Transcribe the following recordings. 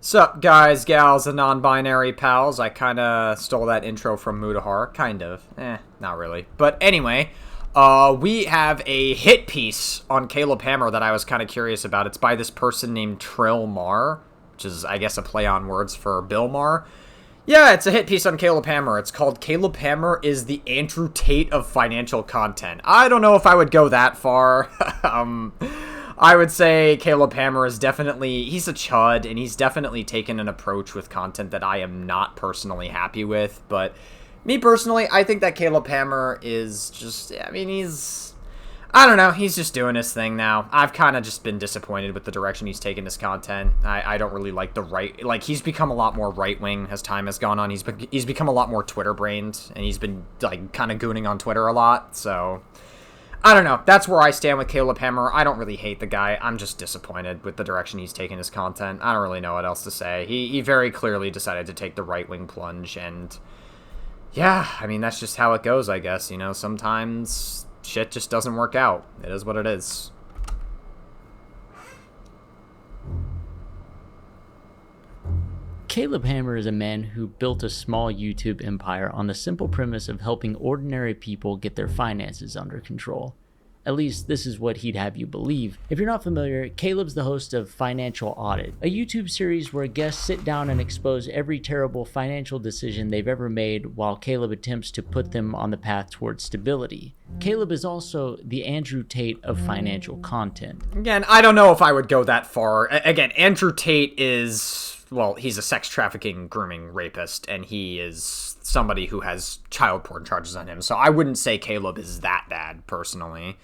Sup, guys, gals, and non-binary pals. I kind of stole that intro from Mudahar. Kind of. Not really. But anyway, we have a hit piece on Caleb Hammer that I was kind of curious about. It's by this person named Trill Mar, which is, I guess, a play on words for Bill Maher. Yeah, it's a hit piece on Caleb Hammer. It's called Caleb Hammer is the Andrew Tate of financial content. I don't know if I would go that far. I would say Caleb Hammer is definitely, he's a chud, and he's definitely taken an approach with content that I am not personally happy with, but me personally, I think that Caleb Hammer is just, I mean, I don't know, he's just doing his thing now. I've kind of just been disappointed with the direction he's taken his content. I don't really like the he's become a lot more right-wing as time has gone on. He's become a lot more Twitter-brained, and he's been, like, kind of gooning on Twitter a lot, so I don't know. That's where I stand with Caleb Hammer. I don't really hate the guy. I'm just disappointed with the direction he's taken his content. I don't really know what else to say. He very clearly decided to take the right-wing plunge, and yeah, I mean, that's just how it goes, I guess. You know, sometimes shit just doesn't work out. It is what it is. Caleb Hammer is a man who built a small YouTube empire on the simple premise of helping ordinary people get their finances under control. At least, this is what he'd have you believe. If you're not familiar, Caleb's the host of Financial Audit, a YouTube series where guests sit down and expose every terrible financial decision they've ever made while Caleb attempts to put them on the path towards stability. Caleb is also the Andrew Tate of financial content. Again, I don't know if I would go that far. Again, Andrew Tate is, well, he's a sex trafficking, grooming rapist, and he is somebody who has child porn charges on him. So I wouldn't say Caleb is that bad, personally.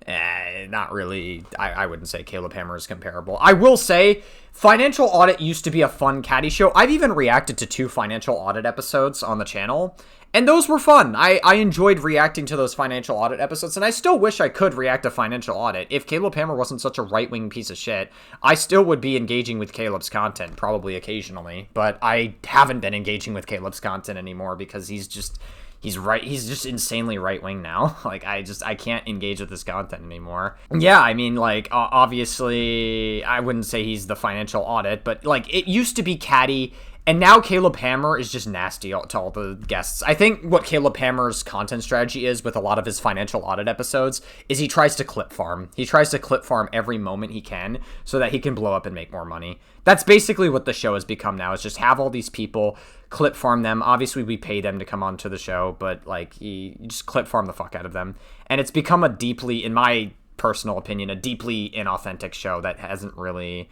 Not really. I wouldn't say Caleb Hammer is comparable. I will say, Financial Audit used to be a fun caddy show. I've even reacted to 2 Financial Audit episodes on the channel, and those were fun. I enjoyed reacting to those Financial Audit episodes, and I still wish I could react to Financial Audit. If Caleb Hammer wasn't such a right-wing piece of shit, I still would be engaging with Caleb's content, probably occasionally, but I haven't been engaging with Caleb's content anymore because he's just insanely right-wing now. Like, I can't engage with this content anymore. Yeah, I mean, like, obviously, I wouldn't say he's the Financial Audit, but, like, it used to be catty, and now Caleb Hammer is just nasty to all the guests. I think what Caleb Hammer's content strategy is with a lot of his Financial Audit episodes is he tries to clip farm. He tries to clip farm every moment he can so that he can blow up and make more money. That's basically what the show has become now, is just have all these people, clip farm them. Obviously, we pay them to come onto the show, but, like, you just clip farm the fuck out of them. And it's become a deeply, in my personal opinion, a deeply inauthentic show that hasn't really,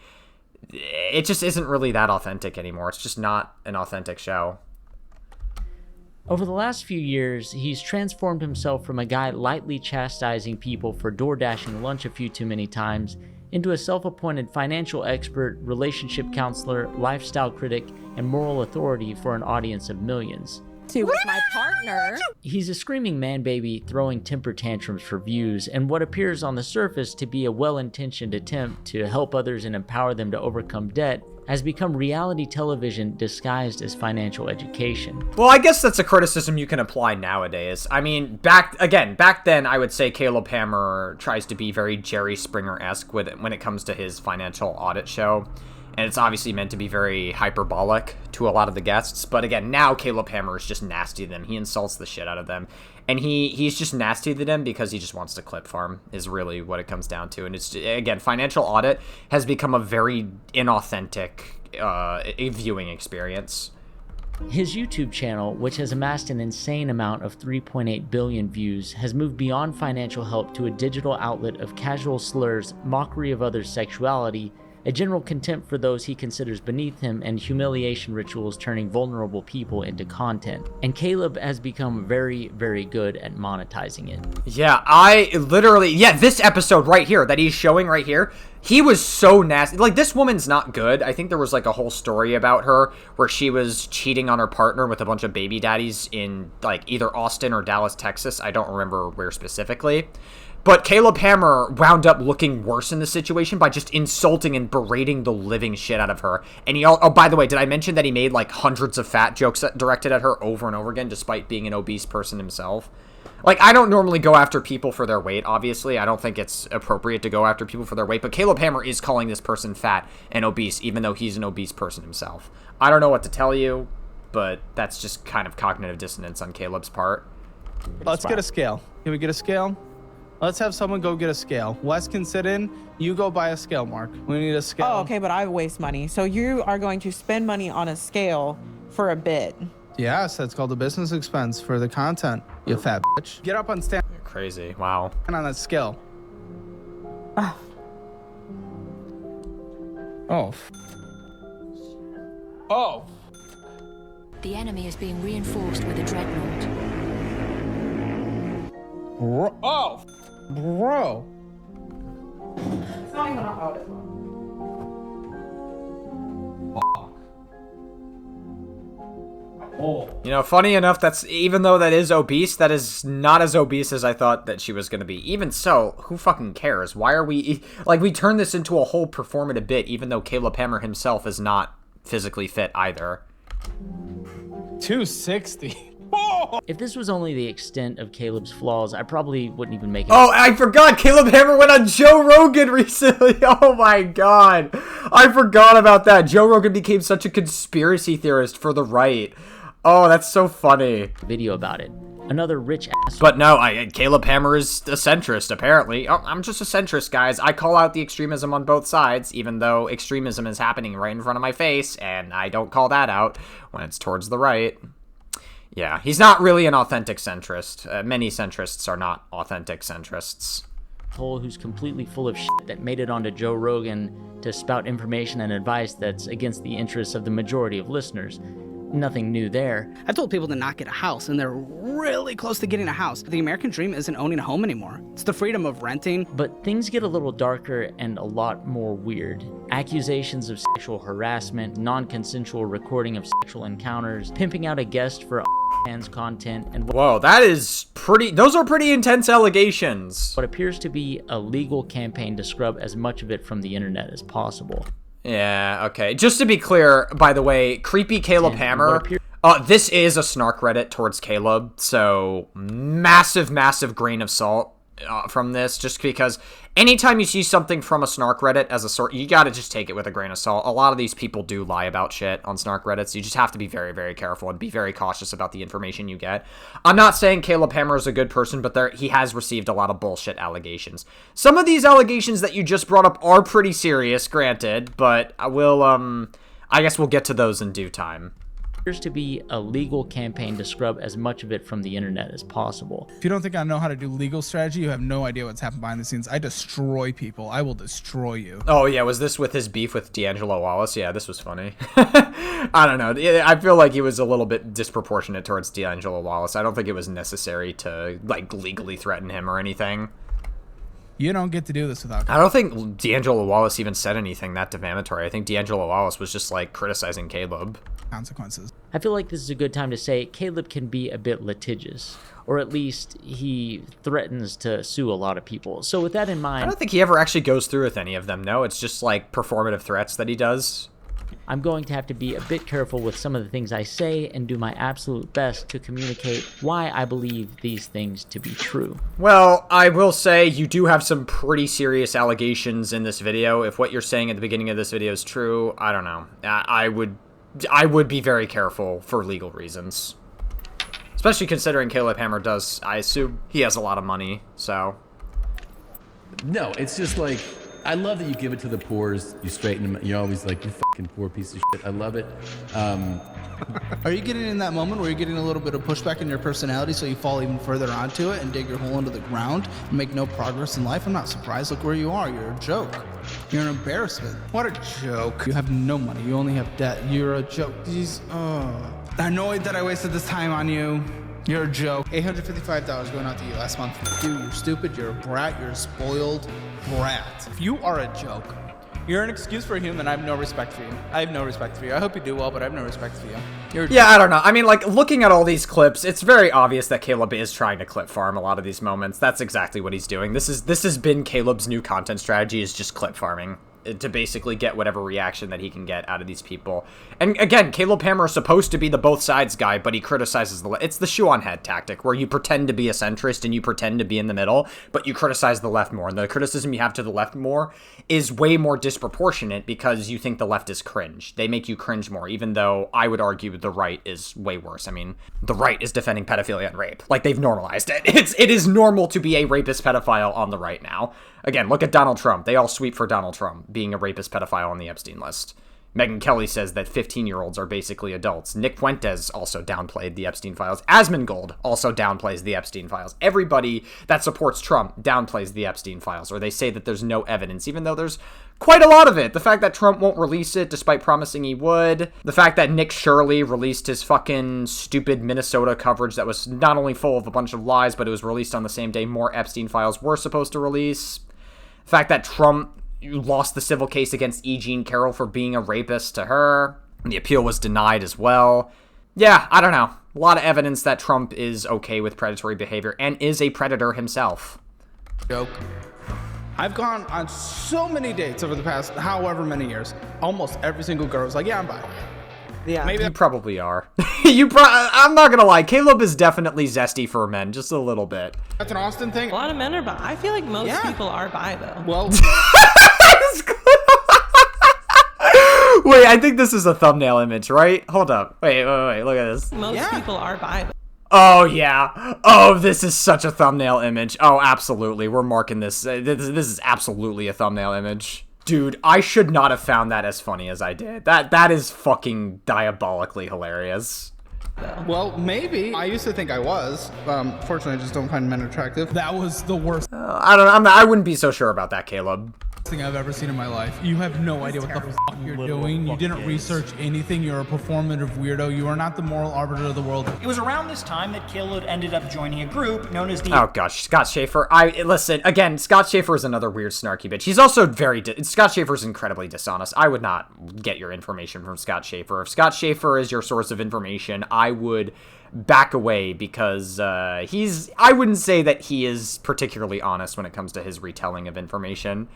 it just isn't really that authentic anymore. It's just not an authentic show. Over the last few years, he's transformed himself from a guy lightly chastising people for door dashing lunch a few too many times into a self-appointed financial expert, relationship counselor, lifestyle critic, and moral authority for an audience of millions. With my partner. He's a screaming man-baby throwing temper tantrums for views, and what appears on the surface to be a well-intentioned attempt to help others and empower them to overcome debt has become reality television disguised as financial education. Well, I guess that's a criticism you can apply nowadays. I mean, back then, I would say Caleb Hammer tries to be very Jerry Springer-esque when it comes to his Financial Audit show. And it's obviously meant to be very hyperbolic to a lot of the guests. But again, now Caleb Hammer is just nasty to them. He insults the shit out of them. And he's just nasty to them because he just wants to clip farm, is really what it comes down to. And it's, again, Financial Audit has become a very inauthentic viewing experience. His YouTube channel, which has amassed an insane amount of 3.8 billion views, has moved beyond financial help to a digital outlet of casual slurs, mockery of others' sexuality, a general contempt for those he considers beneath him, and humiliation rituals turning vulnerable people into content. And Caleb has become very, very good at monetizing it. Yeah, this episode right here that he's showing right here, he was so nasty. Like, this woman's not good. I think there was, like, a whole story about her where she was cheating on her partner with a bunch of baby daddies in, like, either Austin or Dallas, Texas. I don't remember where specifically. But Caleb Hammer wound up looking worse in the situation by just insulting and berating the living shit out of her. And oh, by the way, did I mention that he made, like, hundreds of fat jokes directed at her over and over again, despite being an obese person himself? Like, I don't normally go after people for their weight, obviously. I don't think it's appropriate to go after people for their weight, but Caleb Hammer is calling this person fat and obese, even though he's an obese person himself. I don't know what to tell you, but that's just kind of cognitive dissonance on Caleb's part. Let's get a scale. Can we get a scale? Let's have someone go get a scale. Wes can sit in. You go buy a scale, Mark. We need a scale. Oh, okay, but I waste money. So you are going to spend money on a scale for a bit. Yes, that's called a business expense for the content, you fat bitch. Get up on stand. You're crazy. Wow. On that scale. Oh. Oh. The enemy is being reinforced with a dreadnought. Oh. Bro. It's not even on audit. Oh. You know, funny enough, that's, even though that is obese, that is not as obese as I thought that she was going to be. Even so, who fucking cares? Why are we, like, we turn this into a whole performative bit, even though Caleb Hammer himself is not physically fit either. 260. If this was only the extent of Caleb's flaws, I probably wouldn't even make it. Oh, I forgot Caleb Hammer went on Joe Rogan recently. Oh my god. I forgot about that. Joe Rogan became such a conspiracy theorist for the right. Oh, that's so funny. Video about it. Another rich ass. But no, Caleb Hammer is a centrist, apparently. Oh, I'm just a centrist, guys. I call out the extremism on both sides, even though extremism is happening right in front of my face, and I don't call that out when it's towards the right. Yeah, he's not really an authentic centrist. Many centrists are not authentic centrists. Who's completely full of shit that made it onto Joe Rogan to spout information and advice that's against the interests of the majority of listeners. Nothing new there. I've told people to not get a house, and they're really close to getting a house. The American dream isn't owning a home anymore. It's the freedom of renting. But things get a little darker and a lot more weird. Accusations of sexual harassment, non-consensual recording of sexual encounters, pimping out a guest for OnlyFans content, and whoa, that is pretty, those are pretty intense allegations. What appears to be a legal campaign to scrub as much of it from the internet as possible. Yeah, okay. Just to be clear, by the way, Creepy Caleb Hammer, this is a snark Reddit towards Caleb, so massive, massive grain of salt from this, just because anytime you see something from a snark Reddit as a sort, you gotta just take it with a grain of salt. A lot of these people do lie about shit on snark Reddits. You just have to be very, very careful and be very cautious about the information you get. I'm not saying Caleb Hammer is a good person, but he has received a lot of bullshit allegations. Some of these allegations that you just brought up are pretty serious, granted, but I guess we'll get to those in due time. Appears to be a legal campaign to scrub as much of it from the internet as possible. If you don't think I know how to do legal strategy, you have no idea what's happened behind the scenes. I destroy people. I will destroy you. Oh yeah, was this with his beef with D'Angelo Wallace? Yeah, this was funny. I don't know. I feel like he was a little bit disproportionate towards D'Angelo Wallace. I don't think it was necessary to, like, legally threaten him or anything. You don't get to do this without. I don't think D'Angelo Wallace even said anything that defamatory. I think D'Angelo Wallace was just, like, criticizing Caleb. Consequences. I feel like this is a good time to say Caleb can be a bit litigious, or at least he threatens to sue a lot of people. So with that in mind, I don't think he ever actually goes through with any of them. No, it's just like performative threats that he does. I'm going to have to be a bit careful with some of the things I say and do my absolute best to communicate why I believe these things to be true. Well, I will say you do have some pretty serious allegations in this video. If what you're saying at the beginning of this video is true, I don't know. I would be very careful for legal reasons. Especially considering Caleb Hammer does, I assume he has a lot of money, so. No, it's just like, I love that you give it to the poors, you straighten them, you're always like, you fucking poor piece of shit, I love it. Are you getting in that moment where you're getting a little bit of pushback in your personality so you fall even further onto it and dig your hole into the ground and make no progress in life? I'm not surprised. Look where you are. You're a joke. You're an embarrassment. What a joke. You have no money. You only have debt. You're a joke. Annoyed that I wasted this time on you. You're a joke. $855 going out to you last month. Dude, you're stupid. You're a brat. You're a spoiled brat. If you are a joke, you're an excuse for a human. I have no respect for you. I have no respect for you. I hope you do well, but I have no respect for you. Yeah, I don't know. I mean, like, looking at all these clips, it's very obvious that Caleb is trying to clip farm a lot of these moments. That's exactly what he's doing. This has been Caleb's new content strategy, is just clip farming. to basically get whatever reaction that he can get out of these people. And again, Caleb Hammer is supposed to be the both sides guy, but he criticizes the left. It's the shoe on head tactic, where you pretend to be a centrist and you pretend to be in the middle, but you criticize the left more. And the criticism you have to the left more is way more disproportionate because you think the left is cringe. They make you cringe more, even though I would argue the right is way worse. I mean, the right is defending pedophilia and rape. Like, they've normalized it. It is normal to be a rapist pedophile on the right now. Again, look at Donald Trump. They all sweep for Donald Trump being a rapist pedophile on the Epstein list. Megyn Kelly says that 15-year-olds are basically adults. Nick Fuentes also downplayed the Epstein files. Asmongold also downplays the Epstein files. Everybody that supports Trump downplays the Epstein files, or they say that there's no evidence, even though there's quite a lot of it. The fact that Trump won't release it despite promising he would. The fact that Nick Shirley released his fucking stupid Minnesota coverage that was not only full of a bunch of lies, but it was released on the same day more Epstein files were supposed to release. The fact that Trump lost the civil case against E. Jean Carroll for being a rapist to her. The appeal was denied as well. Yeah, I don't know. A lot of evidence that Trump is okay with predatory behavior and is a predator himself. Joke. I've gone on so many dates over the past however many years. Almost every single girl was like, yeah, I'm bi. Yeah. Maybe You probably are. I'm not gonna lie. Caleb is definitely zesty for men, just a little bit. that's an Austin thing. A lot of men are bi. I feel like most people are bi, though. Well, Wait, I think this is a thumbnail image, right? Hold up. Wait, look at this. Most people are bi, though. Oh, yeah. Oh, this is such a thumbnail image. Oh, absolutely. We're marking this. This is absolutely a thumbnail image. Dude, I should not have found that as funny as I did. That is fucking diabolically hilarious. well, maybe. I used to think I was. Fortunately, I just don't find men attractive. That was the worst I wouldn't be so sure about that, Caleb. thing I've ever seen in my life. You have no idea what the fuck you're doing. You didn't research anything. You're a performative weirdo. You are not the moral arbiter of the world. It was around this time that Caleb ended up joining a group known as the... Oh gosh, Scott Schaefer. Listen, again, Scott Schaefer is another weird snarky bitch. He's also Scott Schaefer's incredibly dishonest. I would not get your information from Scott Schaefer. If Scott Schaefer is your source of information, I would back away because I wouldn't say that he is particularly honest when it comes to his retelling of information.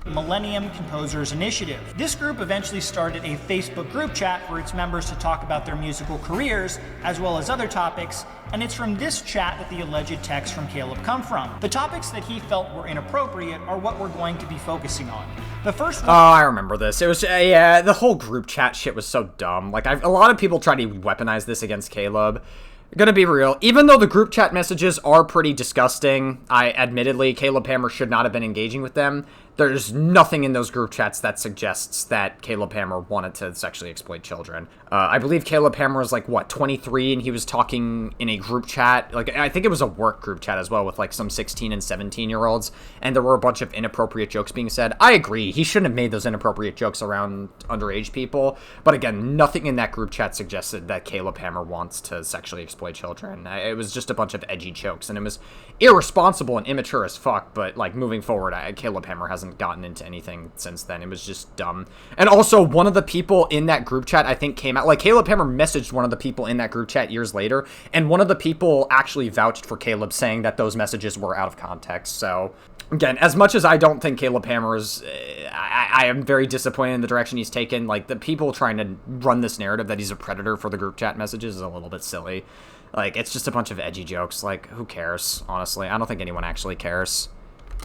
Millennium Composers Initiative. This group eventually started a Facebook group chat for its members to talk about their musical careers, as well as other topics, and it's from this chat that the alleged texts from Caleb come from. The topics that he felt were inappropriate are what we're going to be focusing on. The first one... Oh, I remember this. It was, yeah, the whole group chat shit was so dumb. Like, a lot of people try to weaponize this against Caleb. Gonna be real, even though the group chat messages are pretty disgusting, admittedly, Caleb Hammer should not have been engaging with them. There's nothing in those group chats that suggests that Caleb Hammer wanted to sexually exploit children. I believe Caleb Hammer was like, what, 23, and he was talking in a group chat. Like, I think it was a work group chat as well with like some 16 and 17-year-olds, and there were a bunch of inappropriate jokes being said. I agree, he shouldn't have made those inappropriate jokes around underage people, but again, nothing in that group chat suggested that Caleb Hammer wants to sexually exploit children. It was just a bunch of edgy jokes, and it was irresponsible and immature as fuck, but like moving forward, Caleb Hammer hasn't gotten into anything since then. It was just dumb. And also, one of the people in that group chat, I think, came out, like, Caleb Hammer messaged one of the people in that group chat years later, and one of the people actually vouched for Caleb, saying that those messages were out of context. So again, as much as I don't think Caleb Hammer is, I am very disappointed in the direction he's taken. Like, the people trying to run this narrative that he's a predator for the group chat messages is a little bit silly. Like, it's just a bunch of edgy jokes. Like, who cares, honestly? I don't think anyone actually cares.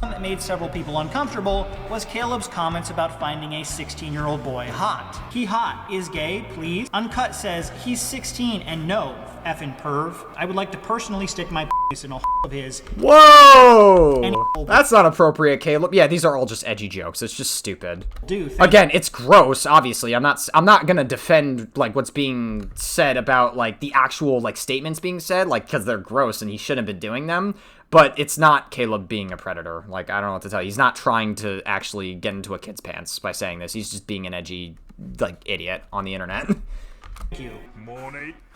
One that made several people uncomfortable was Caleb's comments about finding a 16-year-old boy hot. He hot, is gay, please. Uncut says he's 16 and no, effing perv. I would like to personally stick my penis in a of his. Whoa! That's not appropriate, Caleb. Yeah, these are all just edgy jokes. It's just stupid. Again, it's gross, obviously. I'm not gonna defend, like, what's being said about, like, the actual, like, statements being said, like, because they're gross and he shouldn't have been doing them. But it's not Caleb being a predator. Like, I don't know what to tell you. He's not trying to actually get into a kid's pants by saying this. He's just being an edgy, like, idiot on the internet. Thank you.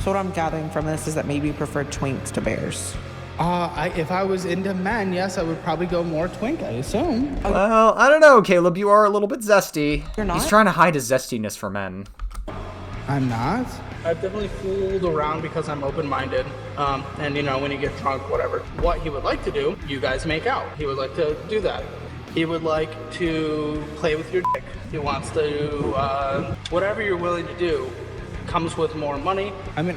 So what I'm gathering from this is that maybe you prefer twinks to bears. If I was into men, yes, I would probably go more twink, I assume. Well, I don't know, Caleb. You are a little bit zesty. You're not? He's trying to hide his zestiness for men. I'm not. I've definitely fooled around because I'm open-minded, and you know, when you get drunk, whatever. What he would like to do, you guys make out. He would like to do that. He would like to play with your dick. He wants to, whatever you're willing to do comes with more money. I mean,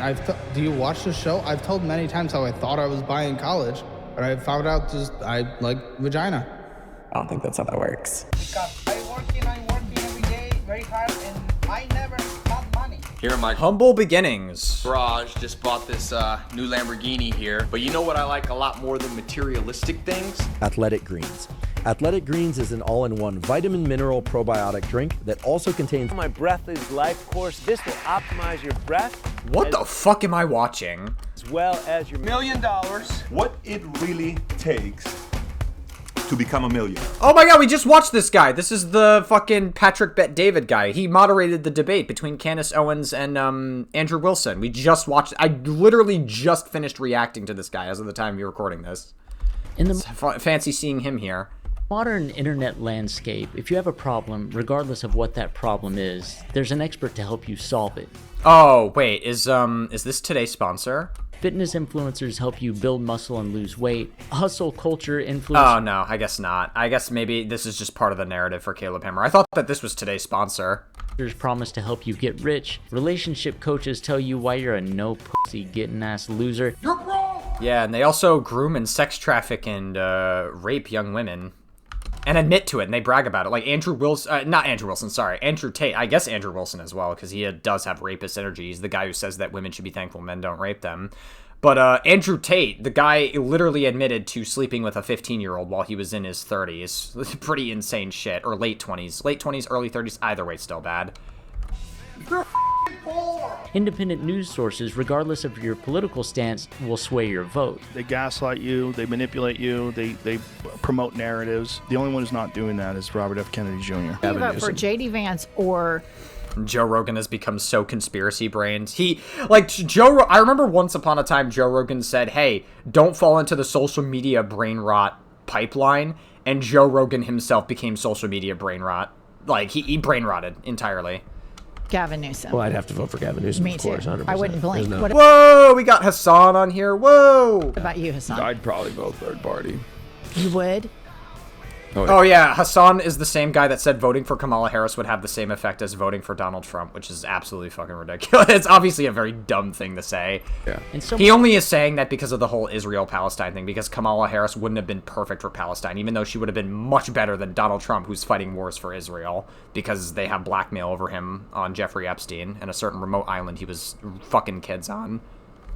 do you watch the show? I've told many times how I thought I was buying college, but I found out I like vagina. I don't think that's how that works. Because I'm working every day very hard, and I never got money. Here in my humble beginnings garage, just bought this new Lamborghini here. But you know what I like a lot more than materialistic things? Athletic Greens. Athletic Greens is an all-in-one vitamin mineral probiotic drink that also contains My Breath is Life course. This will optimize your breath. What the fuck am I watching? As well as your $1 million. What it really takes to become a millionaire. Oh my god, we just watched this guy. This is the fucking Patrick Bet-David guy. He moderated the debate between Candace Owens and Andrew Wilson. We just watched. I literally just finished reacting to this guy as of the time you're recording this. Fancy seeing him here. Modern internet landscape, if you have a problem, regardless of what that problem is, there's an expert to help you solve it. Oh, wait, is this today's sponsor? Fitness influencers help you build muscle and lose weight. Hustle culture influencers... Oh, no, I guess not. I guess maybe this is just part of the narrative for Caleb Hammer. I thought that this was today's sponsor. Promise to help you get rich. Relationship coaches tell you why you're a no pussy getting ass loser. You're wrong! Yeah, and they also groom and sex traffic and rape young women. And admit to it, and they brag about it. Like Andrew Wilson, not Andrew Wilson, sorry, Andrew Tate. I guess Andrew Wilson as well, because he does have rapist energy. He's the guy who says that women should be thankful men don't rape them. But Andrew Tate, the guy literally admitted to sleeping with a 15-year-old while he was in his 30s. Pretty insane shit. Or late 20s. Late 20s, early 30s. Either way, still bad. Independent news sources, regardless of your political stance, will sway your vote. They gaslight you, they manipulate you, they promote narratives. The only one who's not doing that is Robert F. Kennedy Jr. You vote for J.D. Vance or... Joe Rogan has become so conspiracy brained. I remember once upon a time Joe Rogan said, hey, don't fall into the social media brain rot pipeline, and Joe Rogan himself became social media brain rot. Like, he brain rotted entirely. Gavin Newsom. Well, I'd have to vote for Gavin Newsom, Me of course, too. 100%. I wouldn't blink. No... Whoa, we got Hassan on here. Whoa. What about you, Hassan? I'd probably vote third party. You would? Oh yeah, Hassan is the same guy that said voting for Kamala Harris would have the same effect as voting for Donald Trump, which is absolutely fucking ridiculous. It's obviously a very dumb thing to say. Yeah. And so he only is saying that because of the whole Israel-Palestine thing, because Kamala Harris wouldn't have been perfect for Palestine, even though she would have been much better than Donald Trump, who's fighting wars for Israel, because they have blackmail over him on Jeffrey Epstein and a certain remote island he was fucking kids on.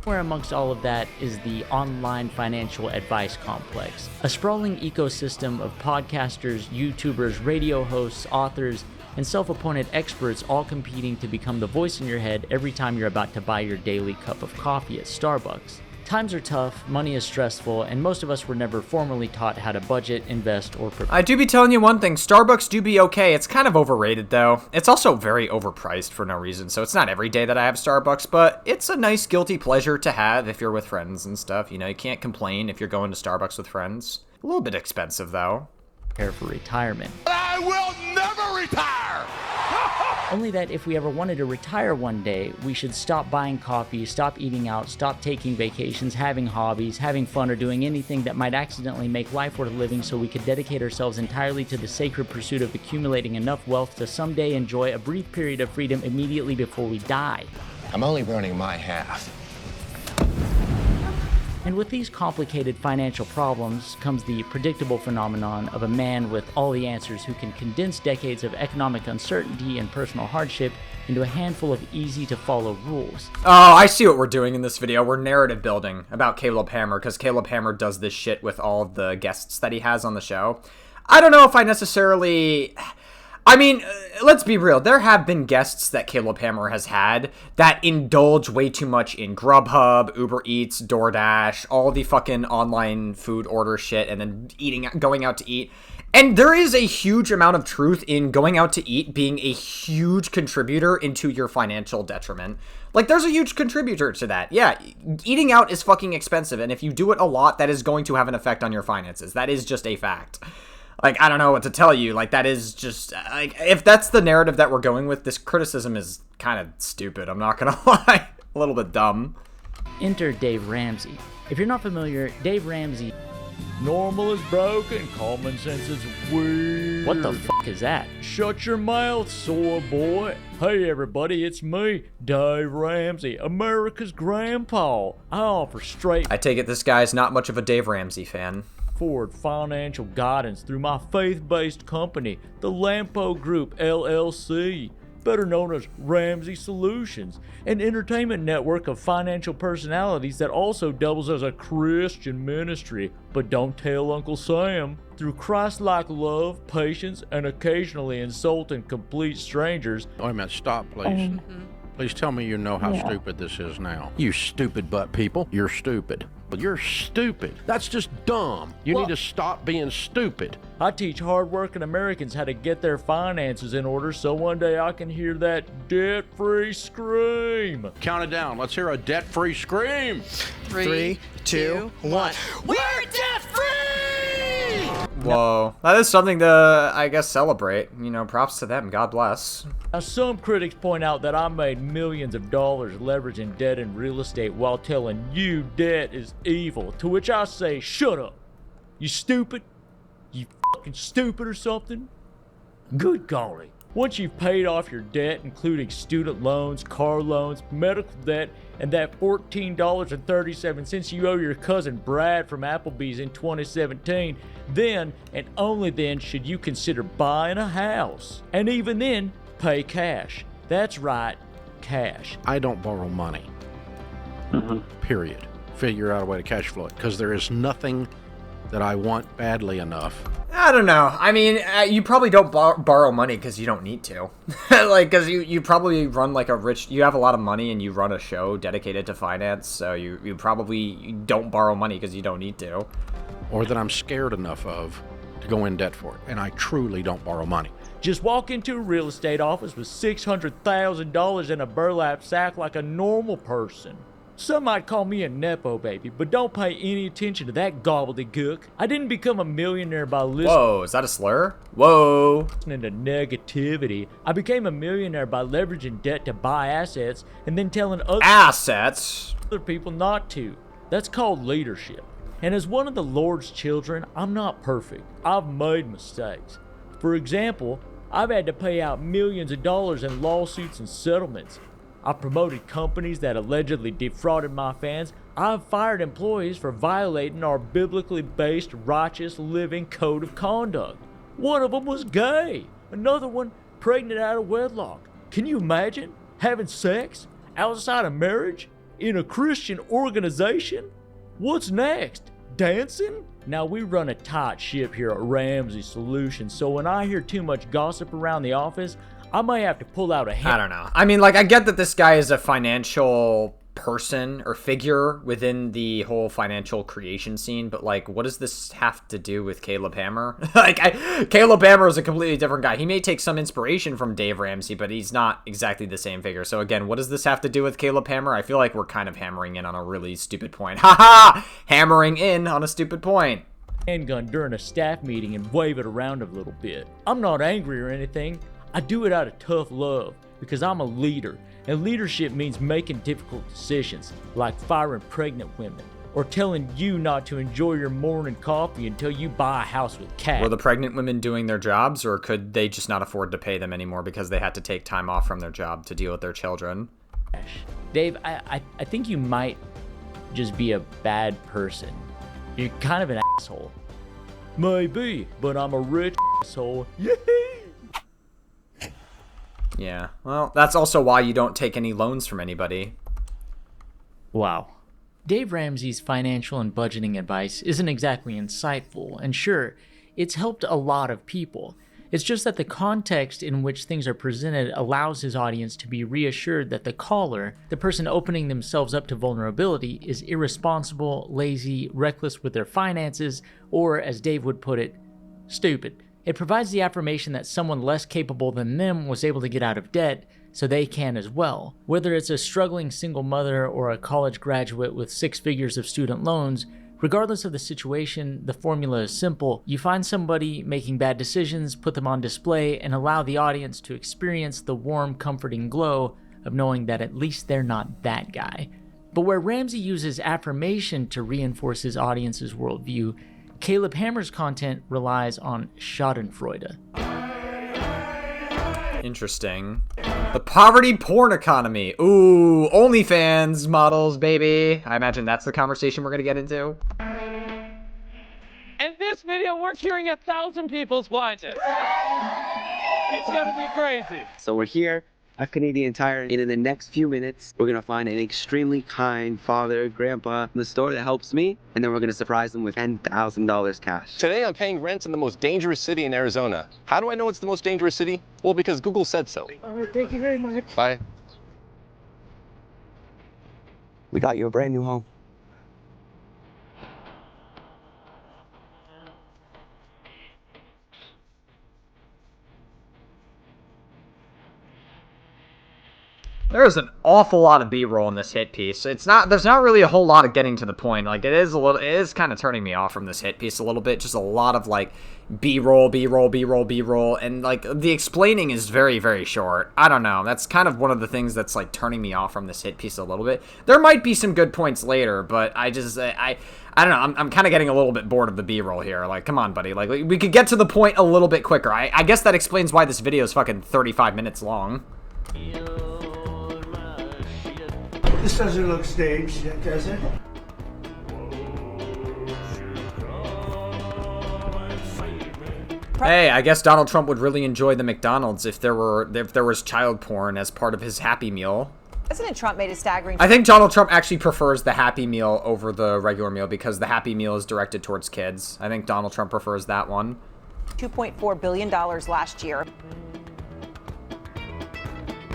Somewhere amongst all of that is the online financial advice complex, a sprawling ecosystem of podcasters, YouTubers, radio hosts, authors, and self-appointed experts all competing to become the voice in your head every time you're about to buy your daily cup of coffee at Starbucks. Times are tough, money is stressful, and most of us were never formally taught how to budget, invest, or prepare. I do be telling you one thing, Starbucks do be okay. It's kind of overrated, though. It's also very overpriced for no reason, so it's not every day that I have Starbucks, but it's a nice guilty pleasure to have if you're with friends and stuff. You know, you can't complain if you're going to Starbucks with friends. A little bit expensive, though. Prepare for retirement. I will never retire! Only that if we ever wanted to retire one day, we should stop buying coffee, stop eating out, stop taking vacations, having hobbies, having fun, or doing anything that might accidentally make life worth living so we could dedicate ourselves entirely to the sacred pursuit of accumulating enough wealth to someday enjoy a brief period of freedom immediately before we die. I'm only burning my half. And with these complicated financial problems comes the predictable phenomenon of a man with all the answers who can condense decades of economic uncertainty and personal hardship into a handful of easy-to-follow rules. Oh, I see what we're doing in this video. We're narrative building about Caleb Hammer, because Caleb Hammer does this shit with all of the guests that he has on the show. I don't know if I necessarily... I mean, let's be real. There have been guests that Caleb Hammer has had that indulge way too much in Grubhub, Uber Eats, DoorDash, all the fucking online food order shit, and then going out to eat. And there is a huge amount of truth in going out to eat being a huge contributor into your financial detriment. Like, there's a huge contributor to that. Yeah, eating out is fucking expensive, and if you do it a lot, that is going to have an effect on your finances. That is just a fact. Like, I don't know what to tell you. Like, that is just... like, if that's the narrative that we're going with, this criticism is kind of stupid. I'm not gonna lie. A little bit dumb. Enter Dave Ramsey. If you're not familiar, Dave Ramsey... Normal is broken, common sense is weird. What the fuck is that? Shut your mouth, soy boy. Hey everybody, it's me, Dave Ramsey, America's grandpa. I offer I take it this guy's not much of a Dave Ramsey fan. straightforward financial guidance through my faith-based company, the Lampo Group LLC, better known as Ramsey Solutions, an entertainment network of financial personalities that also doubles as a Christian ministry. But don't tell Uncle Sam. Through Christ-like love, patience, and occasionally insulting complete strangers. Wait a minute, stop, please. Please tell me you know how stupid this is now. You stupid butt people, you're stupid. You're stupid. That's just dumb. You need to stop being stupid. I teach hard-working Americans how to get their finances in order so one day I can hear that debt-free scream. Count it down. Let's hear a debt-free scream. 3, 2, 1. We're debt-free! Whoa. That is something to, I guess, celebrate. You know, props to them. God bless. Now, some critics point out that I made millions of dollars leveraging debt in real estate while telling you debt is evil, to which I say, shut up. You stupid? You fucking stupid or something? Good golly. Once you've paid off your debt, including student loans, car loans, medical debt, and that $14.37 you owe your cousin Brad from Applebee's in 2017, then and only then should you consider buying a house. And even then, pay cash. That's right, cash. I don't borrow money. Period. Figure out a way to cash flow it, because there is nothing that I want badly enough. I don't know. I mean, you probably don't borrow money because you don't need to. Like, because you probably run like you have a lot of money and you run a show dedicated to finance, so you probably don't borrow money because you don't need to. Or that I'm scared enough of to go in debt for it, and I truly don't borrow money. Just walk into a real estate office with $600,000 in a burlap sack like a normal person. Some might call me a Nepo baby, but don't pay any attention to that gobbledygook. I didn't become a millionaire by listening. Whoa, is that a slur? Whoa. Listening to negativity. I became a millionaire by leveraging debt to buy assets and then telling other people not to. That's called leadership. And as one of the Lord's children, I'm not perfect. I've made mistakes. For example, I've had to pay out millions of dollars in lawsuits and settlements. I've promoted companies that allegedly defrauded my fans. I've fired employees for violating our biblically based righteous living code of conduct. One of them was gay. Another one pregnant out of wedlock. Can you imagine having sex outside of marriage in a Christian organization? What's next? Dancing? Now, we run a tight ship here at Ramsey Solutions, so when I hear too much gossip around the office, I might have to pull out a hand. I don't know. I mean, like, I get that this guy is a financial person or figure within the whole financial creation scene, but, like, what does this have to do with Caleb Hammer? Caleb Hammer is a completely different guy. He may take some inspiration from Dave Ramsey, but he's not exactly the same figure. So, again, what does this have to do with Caleb Hammer? I feel like we're kind of hammering in on a really stupid point. Ha-ha! Hammering in on a stupid point. Handgun during a staff meeting and wave it around a little bit. I'm not angry or anything. I do it out of tough love because I'm a leader, and leadership means making difficult decisions like firing pregnant women or telling you not to enjoy your morning coffee until you buy a house with cash. Were the pregnant women doing their jobs, or could they just not afford to pay them anymore because they had to take time off from their job to deal with their children? Dave, I think you might just be a bad person. You're kind of an asshole. Maybe, but I'm a rich asshole. Yay! Yeah, well, that's also why you don't take any loans from anybody. Wow. Dave Ramsey's financial and budgeting advice isn't exactly insightful, and sure, it's helped a lot of people. It's just that the context in which things are presented allows his audience to be reassured that the caller, the person opening themselves up to vulnerability, is irresponsible, lazy, reckless with their finances, or, as Dave would put it, stupid. It provides the affirmation that someone less capable than them was able to get out of debt, so they can as well. Whether it's a struggling single mother or a college graduate with 6 figures of student loans, regardless of the situation, the formula is simple. You find somebody making bad decisions, put them on display, and allow the audience to experience the warm, comforting glow of knowing that at least they're not that guy. But where Ramsey uses affirmation to reinforce his audience's worldview, Caleb Hammer's content relies on schadenfreude. Interesting. The poverty porn economy. Ooh, OnlyFans models, baby. I imagine that's the conversation we're gonna get into. In this video, we're cheering 1,000 people's watch it. It's gonna be crazy. So we're here at Canadian Tire, and in the next few minutes, we're gonna find an extremely kind father, grandpa in the store that helps me, and then we're gonna surprise them with $10,000 cash. Today I'm paying rent in the most dangerous city in Arizona. How do I know it's the most dangerous city? Well, because Google said so. All right, thank you very much. Bye. We got you a brand new home. There's an awful lot of B-roll in this hit piece. There's not really a whole lot of getting to the point. Like, it is kind of turning me off from this hit piece a little bit. Just a lot of, like, B-roll, and, like, the explaining is very, very short. I don't know. That's kind of one of the things that's, like, turning me off from this hit piece a little bit. There might be some good points later, but I don't know. I'm kind of getting a little bit bored of the B-roll here. Like, come on, buddy. Like, we could get to the point a little bit quicker. I guess that explains why this video is fucking 35 minutes long. This doesn't look staged, does it? Hey, I guess Donald Trump would really enjoy the McDonald's if there was child porn as part of his Happy Meal. President Trump made a staggering... I think Donald Trump actually prefers the Happy Meal over the regular meal because the Happy Meal is directed towards kids. I think Donald Trump prefers that one. $2.4 billion last year.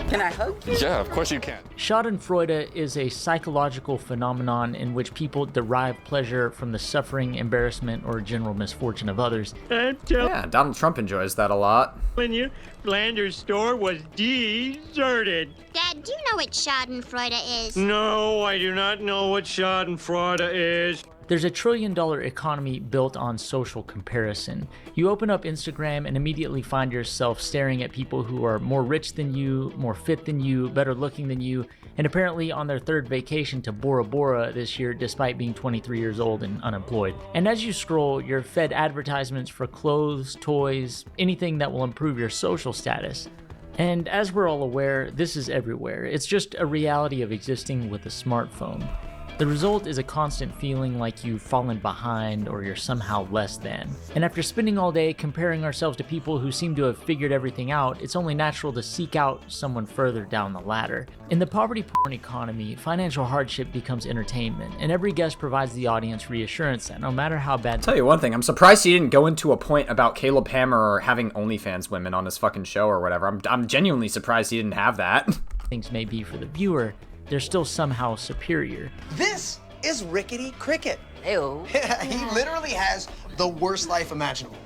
Can I hug you? Yeah, of course you can. Schadenfreude is a psychological phenomenon in which people derive pleasure from the suffering, embarrassment, or general misfortune of others. Yeah, Donald Trump enjoys that a lot. When your Flanders store was deserted. Dad, do you know what schadenfreude is? No, I do not know what schadenfreude is. There's a $1 trillion economy built on social comparison. You open up Instagram and immediately find yourself staring at people who are more rich than you, more fit than you, better looking than you, and apparently on their third vacation to Bora Bora this year despite being 23 years old and unemployed. And as you scroll, you're fed advertisements for clothes, toys, anything that will improve your social status. And as we're all aware, this is everywhere. It's just a reality of existing with a smartphone. The result is a constant feeling like you've fallen behind or you're somehow less than. And after spending all day comparing ourselves to people who seem to have figured everything out, it's only natural to seek out someone further down the ladder. In the poverty porn economy, financial hardship becomes entertainment, and every guest provides the audience reassurance that no matter how bad... I'll tell you one thing, I'm surprised he didn't go into a point about Caleb Hammer having OnlyFans women on his fucking show or whatever. I'm genuinely surprised he didn't have that. Things may be for the viewer, they're still somehow superior. This is Rickety Cricket. Ew. He literally has the worst life imaginable.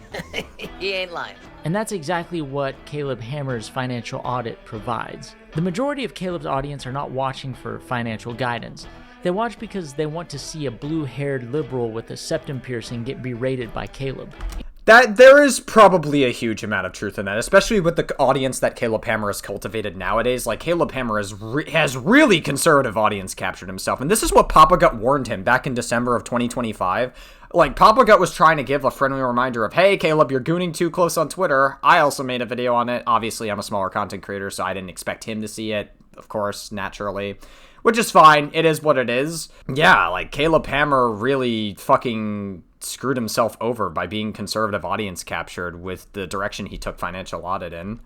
He ain't lying. And that's exactly what Caleb Hammer's financial audit provides. The majority of Caleb's audience are not watching for financial guidance. They watch because they want to see a blue-haired liberal with a septum piercing get berated by Caleb. There is probably a huge amount of truth in that, especially with the audience that Caleb Hammer has cultivated nowadays. Like, Caleb Hammer has really conservative audience captured himself, and this is what Papa Gut warned him back in December of 2025. Like, Papa Gut was trying to give a friendly reminder of, hey, Caleb, you're gooning too close on Twitter. I also made a video on it. Obviously, I'm a smaller content creator, so I didn't expect him to see it, of course, naturally. Which is fine. It is what it is. Yeah, like, Caleb Hammer really fucking screwed himself over by being conservative audience captured with the direction he took financial audit in.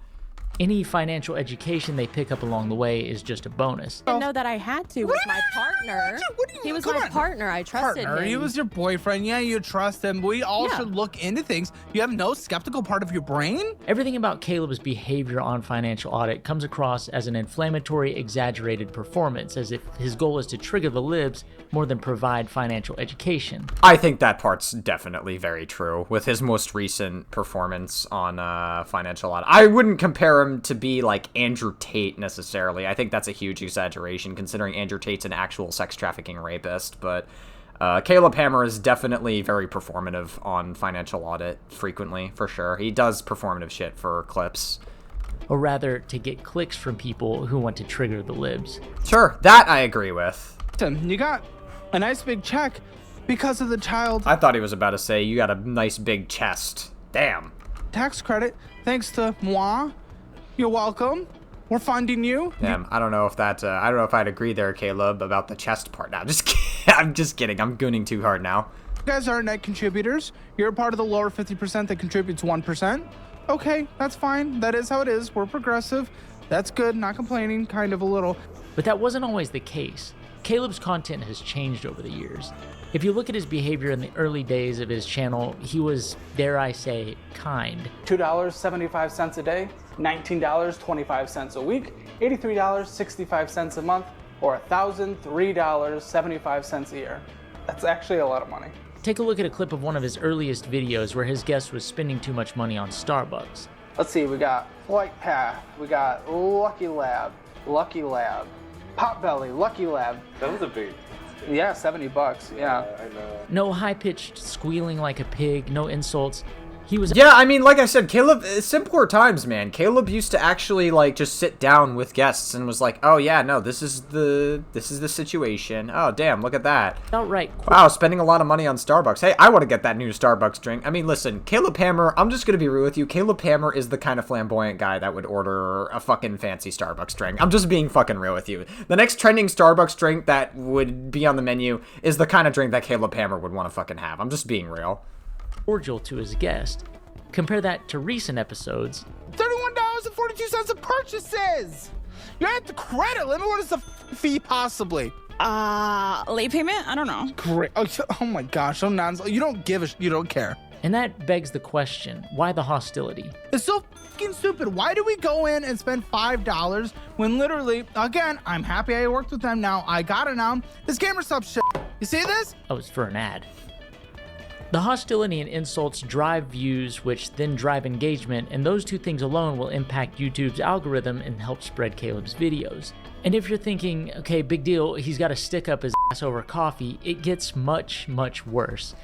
Any financial education they pick up along the way is just a bonus. I didn't know that I had to with my partner. He was my partner. I trusted him. He was your boyfriend. Yeah, you trust him. We all should look into things. You have no skeptical part of your brain? Everything about Caleb's behavior on financial audit comes across as an inflammatory, exaggerated performance, as if his goal is to trigger the libs more than provide financial education. I think that part's definitely very true. With his most recent performance on financial audit, I wouldn't compare him to be like Andrew Tate necessarily. I think that's a huge exaggeration considering Andrew Tate's an actual sex trafficking rapist, but Caleb Hammer is definitely very performative on financial audit frequently, for sure. He does performative shit for clips. Or rather, to get clicks from people who want to trigger the libs. Sure, that I agree with. Listen, you got a nice big check. because of the child I thought he was about to say you got a nice big chest. Damn. tax credit. Thanks to moi. You're welcome. We're funding you. Damn, I don't know if that, I don't know if I'd agree there, Caleb, about the chest part. Now, just kidding. I'm just kidding. I'm gooning too hard now. You guys are net contributors. You're a part of the lower 50% that contributes 1%. Okay, that's fine. That is how it is. We're progressive. That's good. Not complaining. Kind of a little. But that wasn't always the case. Caleb's content has changed over the years. If you look at his behavior in the early days of his channel, he was, dare I say, kind. $2.75 a day, $19.25 a week, $83.65 a month, or $1,003.75 a year. That's actually a lot of money. Take a look at a clip of one of his earliest videos where his guest was spending too much money on Starbucks. Let's see, we got Flight Path, we got Lucky Lab, Potbelly, Lucky Lab. That was a big. Yeah, $70, yeah. I know. No high-pitched squealing like a pig, no insults. He was... Yeah, I mean, like I said, Caleb, simpler times, man. Caleb used to actually, like, just sit down with guests and was like, oh, yeah, no, this is the situation. Oh, damn, look at that. Outright. Wow, spending a lot of money on Starbucks. Hey, I want to get that new Starbucks drink. I mean, listen, Caleb Hammer, I'm just going to be real with you. Caleb Hammer is the kind of flamboyant guy that would order a fucking fancy Starbucks drink. I'm just being fucking real with you. The next trending Starbucks drink that would be on the menu is the kind of drink that Caleb Hammer would want to fucking have. I'm just being real. Cordial to his guest. Compare that to recent episodes. $31.42 of purchases. You're at the credit limit. What is the fee possibly? Late payment? I don't know. Great. Oh my gosh, so nonsense. You don't give a you don't care. And that begs the question, why the hostility? It's so fucking stupid. Why do we go in and spend $5 when literally, again, I'm happy I worked with them now. I got it now. This gamer sub shit. You see this? Oh, it's for an ad. The hostility and insults drive views, which then drive engagement, and those two things alone will impact YouTube's algorithm and help spread Caleb's videos. And if you're thinking, okay, big deal, he's got to stick up his ass over coffee, it gets much, much worse.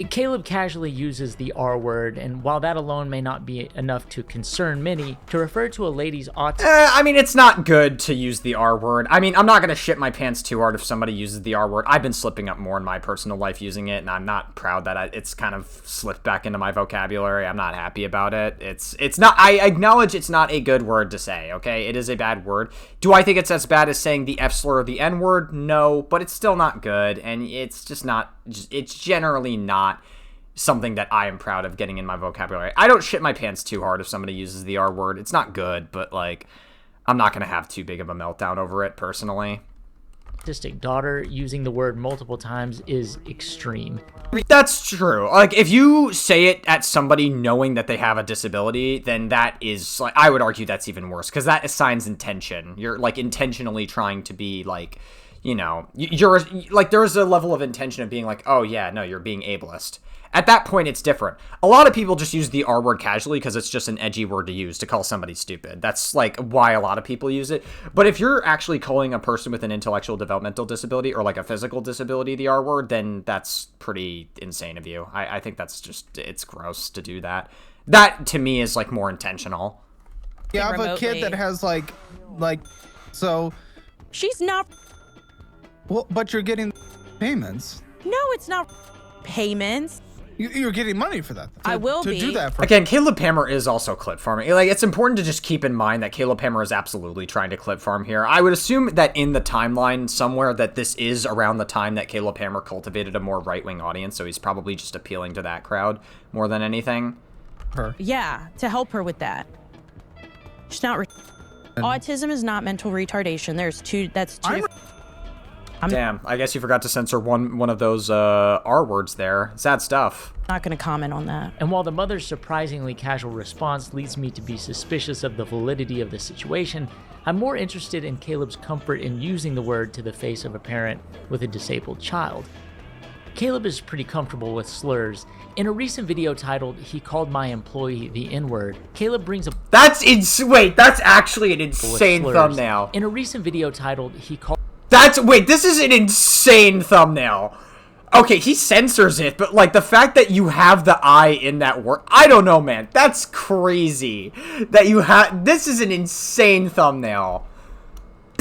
Caleb casually uses the R word, and while that alone may not be enough to concern many, to refer to a lady's autism... I mean, it's not good to use the R word. I mean, I'm not going to shit my pants too hard if somebody uses the R word. I've been slipping up more in my personal life using it, and I'm not proud that it's kind of slipped back into my vocabulary. I'm not happy about it. It's not... I acknowledge it's not a good word to say, okay? It is a bad word. Do I think it's as bad as saying the F slur or the N word? No, but it's still not good, and it's just not... It's generally not something that I am proud of getting in my vocabulary. I don't shit my pants too hard if somebody uses the R word. It's not good, but, like, I'm not going to have too big of a meltdown over it, personally. Autistic daughter using the word multiple times is extreme. That's true. Like, if you say it at somebody knowing that they have a disability, then that is, like, I would argue that's even worse, because that assigns intention. You're, like, intentionally trying to be, like... You know, you're like, there's a level of intention of being like, oh yeah, no, you're being ableist. At that point, it's different. A lot of people just use the R word casually because it's just an edgy word to use to call somebody stupid. That's like why a lot of people use it. But if you're actually calling a person with an intellectual developmental disability or like a physical disability the R word, then that's pretty insane of you. I think that's just, it's gross to do that. That to me is like more intentional. Yeah, I have a kid that has like, so. She's not. Well, but you're getting payments. No, it's not payments. You're getting money for that. I will be. To do that for Again, Caleb Hammer is also clip farming. Like, it's important to just keep in mind that Caleb Hammer is absolutely trying to clip farm here. I would assume that in the timeline somewhere that this is around the time that Caleb Hammer cultivated a more right-wing audience, so he's probably just appealing to that crowd more than anything. Yeah, to help her with that. She's not. Autism is not mental retardation. There's two. That's two. Damn, I guess you forgot to censor one of those R words there. Sad stuff. Not going to comment on that. And while the mother's surprisingly casual response leads me to be suspicious of the validity of the situation, I'm more interested in Caleb's comfort in using the word to the face of a parent with a disabled child. Caleb is pretty comfortable with slurs. In a recent video titled, "He Called My Employee the N-Word," Caleb brings up... Wait, that's actually an insane thumbnail. In a recent video titled, "He Called..." Wait, this is an insane thumbnail. Okay, he censors it, but, like, the fact that you have the I in that word, I don't know, man. That's crazy. That you have, this is an insane thumbnail.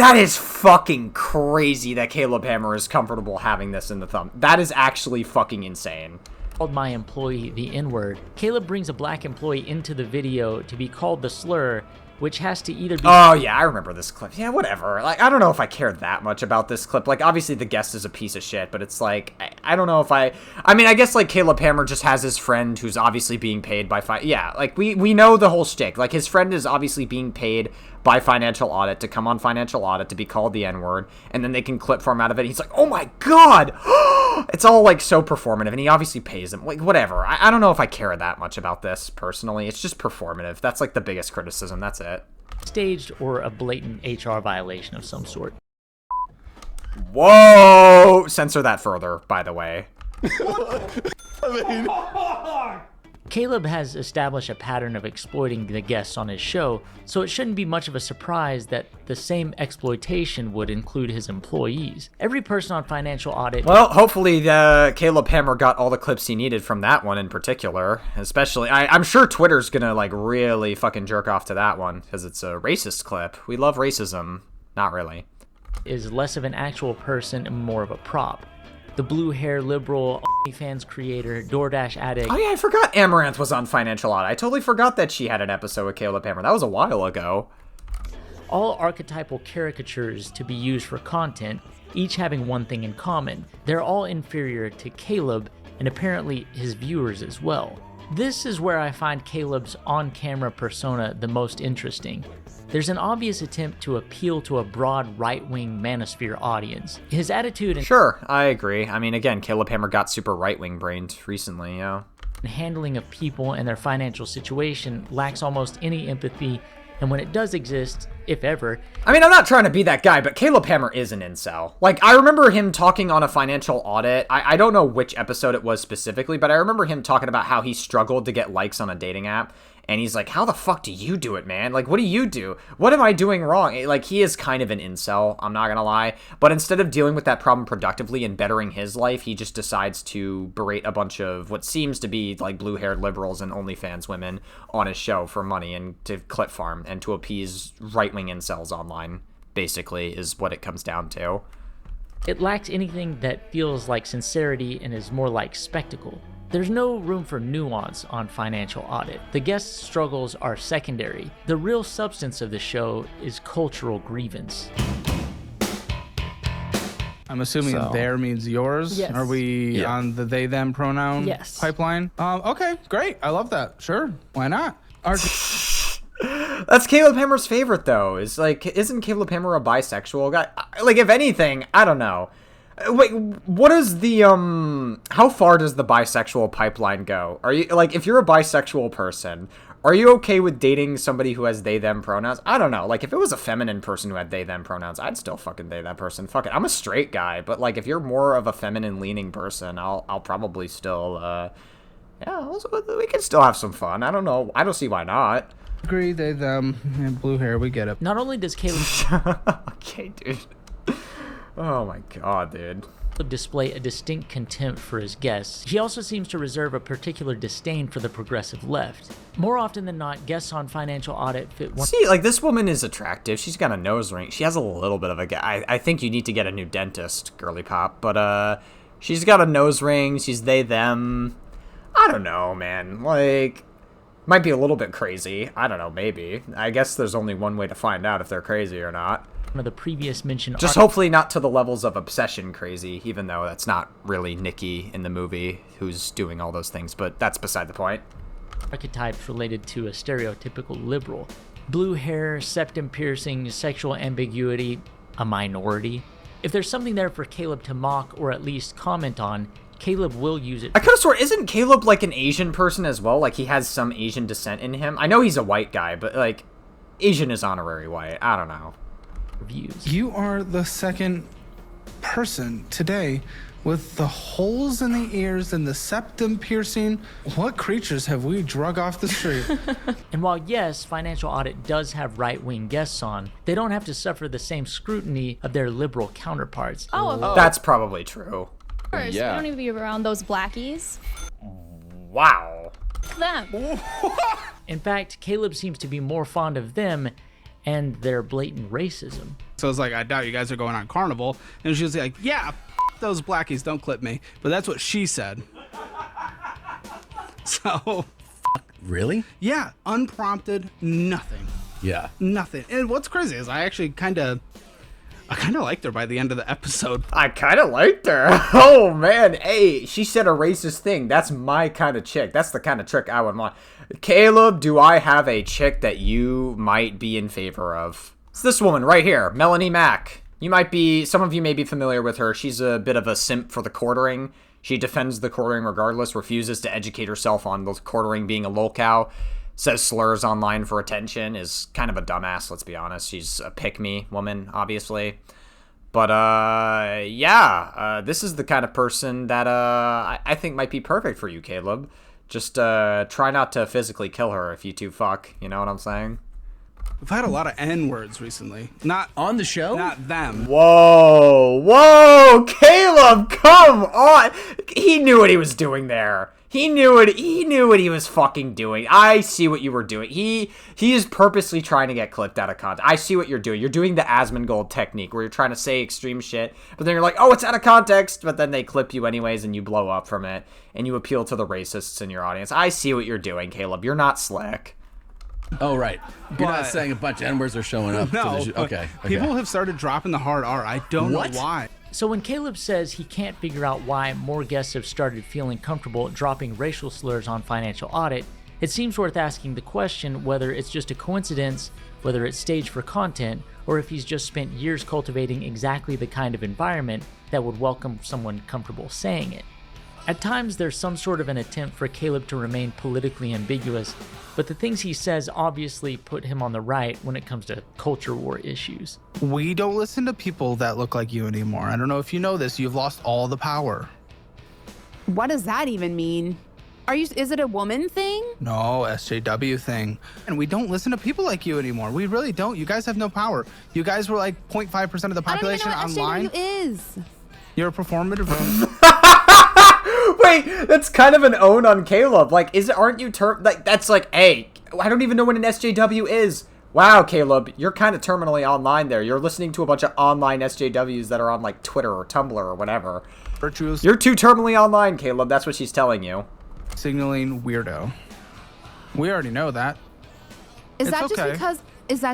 That is fucking crazy that Caleb Hammer is comfortable having this in the thumb. That is actually fucking insane. Called my employee the N-word. Caleb brings a black employee into the video to be called the slur, which has to either be... Oh, yeah, I remember this clip. Yeah, whatever. Like, I don't know if I care that much about this clip. Like, obviously the guest is a piece of shit, but it's like, I don't know if I mean, I guess, like, Caleb Hammer just has his friend who's obviously being paid by... Yeah, like, we know the whole shtick. Like, his friend is obviously being paid by Financial Audit to come on Financial Audit to be called the N-word, and then they can clip from out of it. He's like, oh my god! It's all, like, so performative, and he obviously pays him. Like, whatever. I don't know if I care that much about this, personally. It's just performative. That's, like, the biggest criticism. That's it. Staged or a blatant HR violation of some sort. Whoa! Censor that further, by the way. Caleb has established a pattern of exploiting the guests on his show, so it shouldn't be much of a surprise that the same exploitation would include his employees. Every person on Financial Audit... Well, hopefully Caleb Hammer got all the clips he needed from that one in particular. Especially, I'm sure Twitter's gonna, like, really fucking jerk off to that one, because it's a racist clip. We love racism. Not really. Is less of an actual person and more of a prop. The blue hair liberal, OnlyFans creator, DoorDash addict. Oh yeah, I forgot Amaranth was on Financial Audit. I totally forgot that she had an episode with Caleb Hammer. That was a while ago. All archetypal caricatures to be used for content, each having one thing in common. They're all inferior to Caleb, and apparently his viewers as well. This is where I find Caleb's on-camera persona the most interesting. There's an obvious attempt to appeal to a broad right-wing manosphere audience. His attitude and... Sure, I agree. I mean, again, Caleb Hammer got super right-wing brained recently, yeah. Handling of people and their financial situation lacks almost any empathy, and when it does exist, if ever... I mean, I'm not trying to be that guy, but Caleb Hammer is an incel. Like, I remember him talking on a Financial Audit. I don't know which episode it was specifically, but I remember him talking about how he struggled to get likes on a dating app. And he's like, how the fuck do you do it, man? Like, what do you do? What am I doing wrong? Like, he is kind of an incel, I'm not gonna lie. But instead of dealing with that problem productively and bettering his life, he just decides to berate a bunch of what seems to be, like, blue-haired liberals and OnlyFans women on his show for money and to clip farm and to appease right-wing incels online, basically, is what it comes down to. It lacks anything that feels like sincerity and is more like spectacle. There's no room for nuance on Financial Audit. The guests' struggles are secondary. The real substance of the show is cultural grievance. I'm assuming there means yours. Yes. Are we on the they/them pronoun pipeline? Okay, great. I love that. Sure, why not? That's Caleb Hammer's favorite, though. Is like, isn't Caleb Hammer a bisexual guy? Like, if anything, I don't know. Wait, what is the, how far does the bisexual pipeline go? Are you, like, if you're a bisexual person, are you okay with dating somebody who has they/them pronouns? I don't know. Like, if it was a feminine person who had they/them pronouns, I'd still fucking date that person. Fuck it. I'm a straight guy, but, like, if you're more of a feminine-leaning person, I'll probably still, yeah, we can still have some fun. I don't know. I don't see why not. Agree, they/them, blue hair, we get it. Not only does Caleb... Okay, dude. Oh my god, dude. Display a distinct contempt for his guests, he also seems to reserve a particular disdain for the progressive left. More often than not, guests on Financial Audit fit one... See, like, this woman is attractive. She's got a nose ring. She has a little bit of a guy. I think you need to get a new dentist, girly pop. But, she's got a nose ring. She's they/them. I don't know, man. Like, might be a little bit crazy. I don't know, maybe. I guess there's only one way to find out if they're crazy or not. One of the previous mentioned... Just hopefully not to the levels of obsession crazy, even though that's not really Nikki in the movie who's doing all those things, but that's beside the point. Archetypes related to a stereotypical liberal. Blue hair, septum piercing, sexual ambiguity, a minority. If there's something there for Caleb to mock or at least comment on, Caleb will use it. I could have sworn, isn't Caleb like an Asian person as well? Like, he has some Asian descent in him? I know he's a white guy, but, like, Asian is honorary white. I don't know. Views. You are the second person today with the holes in the ears and the septum piercing. What creatures have we drug off the street? And while yes, Financial Audit does have right-wing guests on, they don't have to suffer the same scrutiny of their liberal counterparts. That's probably true. Of course, we don't even be around those blackies. Wow. Them. In fact, Caleb seems to be more fond of them and their blatant racism. So I was like, I doubt you guys are going on Carnival. And she was like, yeah, those blackies, don't clip me. But that's what she said. So. Really? Yeah, unprompted, nothing. Yeah. Nothing. And what's crazy is I actually kind of liked her by the end of the episode. I kind of liked her. Oh, man. Hey, she said a racist thing. That's my kind of chick. That's the kind of trick I would want. Caleb, do I have a chick that you might be in favor of? It's this woman right here, Melanie Mack. Some of you may be familiar with her. She's a bit of a simp for the quartering. She defends the quartering regardless, refuses to educate herself on the quartering being a lolcow, says slurs online for attention, is kind of a dumbass, let's be honest. She's a pick-me woman, obviously. But, this is the kind of person that I think might be perfect for you, Caleb. Just try not to physically kill her if you two fuck, you know what I'm saying? We've had a lot of N-words recently. Not on the show? Not them. Whoa, Caleb, come on. He knew what he was doing there. He knew what he was fucking doing. I see what you were doing. He is purposely trying to get clipped out of context. I see what you're doing. You're doing the Asmongold technique where you're trying to say extreme shit, but then you're like, oh, it's out of context, but then they clip you anyways and you blow up from it and you appeal to the racists in your audience. I see what you're doing, Caleb. You're not slick. Oh, right. You're not saying a bunch of N-words are showing up. No. Okay. People have started dropping the hard R. I don't know why. So when Caleb says he can't figure out why more guests have started feeling comfortable dropping racial slurs on Financial Audit, it seems worth asking the question whether it's just a coincidence, whether it's staged for content, or if he's just spent years cultivating exactly the kind of environment that would welcome someone comfortable saying it. At times, there's some sort of an attempt for Caleb to remain politically ambiguous, but the things he says obviously put him on the right when it comes to culture war issues. We don't listen to people that look like you anymore. I don't know if you know this. You've lost all the power. What does that even mean? Is it a woman thing? No, SJW thing. And we don't listen to people like you anymore. We really don't. You guys have no power. You guys were like 0.5% of the population online. I don't even know what SJW is. You're a performative. Wait, that's kind of an own on Caleb. Like, aren't you that's like, hey, I don't even know what an SJW is. Wow, Caleb, you're kind of terminally online there. You're listening to a bunch of online SJWs that are on like Twitter or Tumblr or whatever. Virtuous. You're too terminally online, Caleb. That's what she's telling you. Signaling weirdo. We already know that. Is that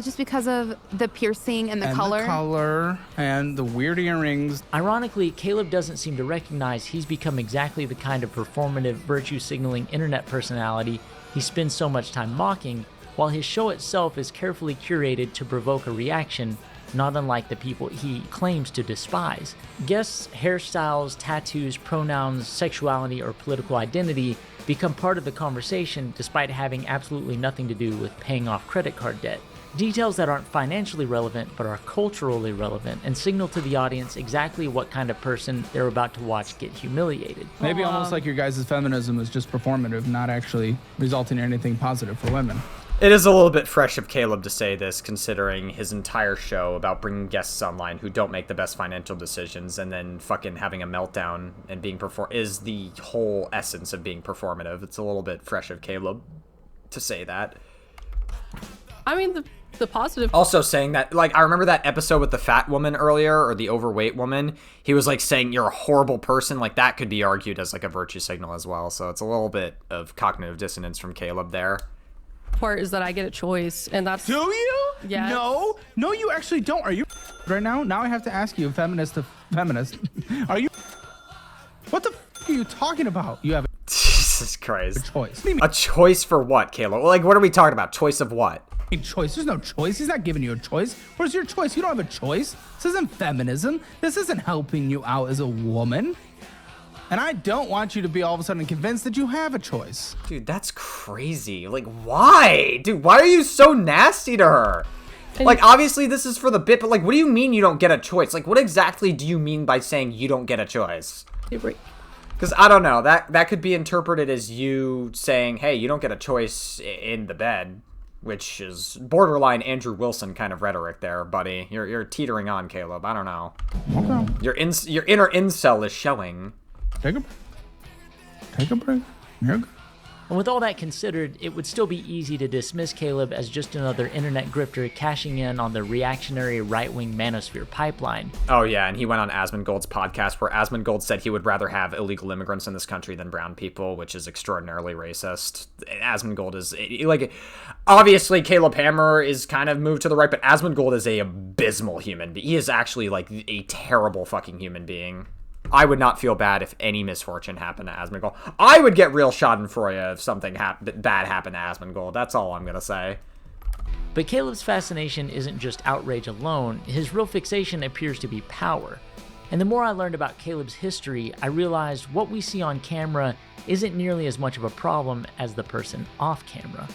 just because of the piercing and the color? The color and the weird earrings. Ironically, Caleb doesn't seem to recognize he's become exactly the kind of performative, virtue-signaling internet personality he spends so much time mocking, while his show itself is carefully curated to provoke a reaction, not unlike the people he claims to despise. Guests' hairstyles, tattoos, pronouns, sexuality, or political identity become part of the conversation despite having absolutely nothing to do with paying off credit card debt. Details that aren't financially relevant but are culturally relevant and signal to the audience exactly what kind of person they're about to watch get humiliated. Maybe almost like your guys' feminism is just performative, not actually resulting in anything positive for women. It is a little bit fresh of Caleb to say this, considering his entire show about bringing guests online who don't make the best financial decisions and then fucking having a meltdown and being is the whole essence of being performative. It's a little bit fresh of Caleb to say that. I mean, the positive. Also saying that, like, I remember that episode with the fat woman earlier, or the overweight woman. He was like saying you're a horrible person. Like, that could be argued as like a virtue signal as well. So it's a little bit of cognitive dissonance from Caleb there. Part is that I get a choice, and that's. Do you? Yeah. No, you actually don't. Are you right now? Now I have to ask you, feminist to feminist. Are you? What the are you talking about? You have Jesus Christ. A choice. A choice for what, Caleb? Like, what are we talking about? Choice of what? Choice. There's no choice. He's not giving you a choice. Where's your choice? You don't have a choice. This isn't feminism. This isn't helping you out as a woman. And I don't want you to be all of a sudden convinced that you have a choice. Dude, that's crazy. Like, why? Dude, why are you so nasty to her? Like, obviously this is for the bit, but like, what do you mean you don't get a choice? Like, what exactly do you mean by saying you don't get a choice? Because I don't know. That could be interpreted as you saying, hey, you don't get a choice in the bed. Which is borderline Andrew Wilson kind of rhetoric there, buddy. You're teetering on, Caleb. I don't know. Okay. Your inner incel is showing. Take a break. You're good. And with all that considered, it would still be easy to dismiss Caleb as just another internet grifter cashing in on the reactionary right-wing manosphere pipeline. Oh yeah, and he went on Asmongold's podcast where Asmongold said he would rather have illegal immigrants in this country than brown people, which is extraordinarily racist. Asmongold is, like, obviously Caleb Hammer is kind of moved to the right, but Asmongold is a abysmal human being. He is actually, like, a terrible fucking human being. I would not feel bad if any misfortune happened to Asmongold. I would get real schadenfreude if something bad happened to Asmongold. That's all I'm going to say. But Caleb's fascination isn't just outrage alone. His real fixation appears to be power. And the more I learned about Caleb's history, I realized what we see on camera isn't nearly as much of a problem as the person off camera.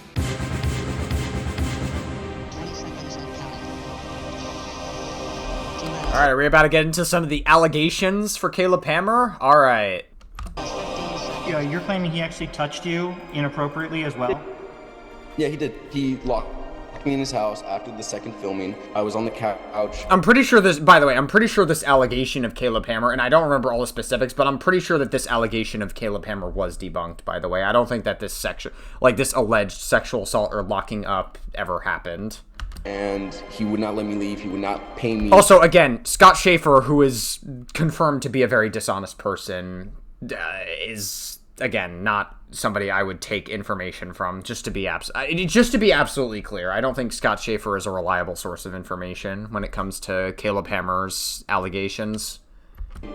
All right, we're about to get into some of the allegations for Caleb Hammer. All right. Yeah, you're claiming he actually touched you inappropriately as well? Yeah, he did. He locked me in his house after the second filming. I was on the couch. I'm pretty sure this, by the way, I'm pretty sure this allegation of Caleb Hammer, and I don't remember all the specifics, but I'm pretty sure that this allegation of Caleb Hammer was debunked, by the way. I don't think that this this alleged sexual assault or locking up ever happened. And he would not let me leave. He would not pay me. Also, again, Scott Schaefer, who is confirmed to be a very dishonest person, is, again, not somebody I would take information from, just to be absolutely clear. I don't think Scott Schaefer is a reliable source of information when it comes to Caleb Hammer's allegations.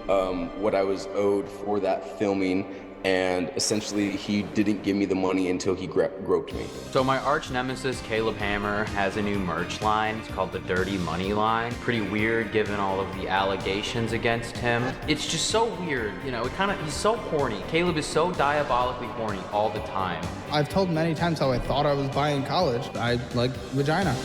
What I was owed for that filming, and essentially he didn't give me the money until he groped me. So my arch nemesis Caleb Hammer has a new merch line. It's called the Dirty Money line. Pretty weird given all of the allegations against him. It's just so weird, you know, he's so horny. Caleb is so diabolically horny all the time. I've told many times how I thought I was buying college. I like vagina.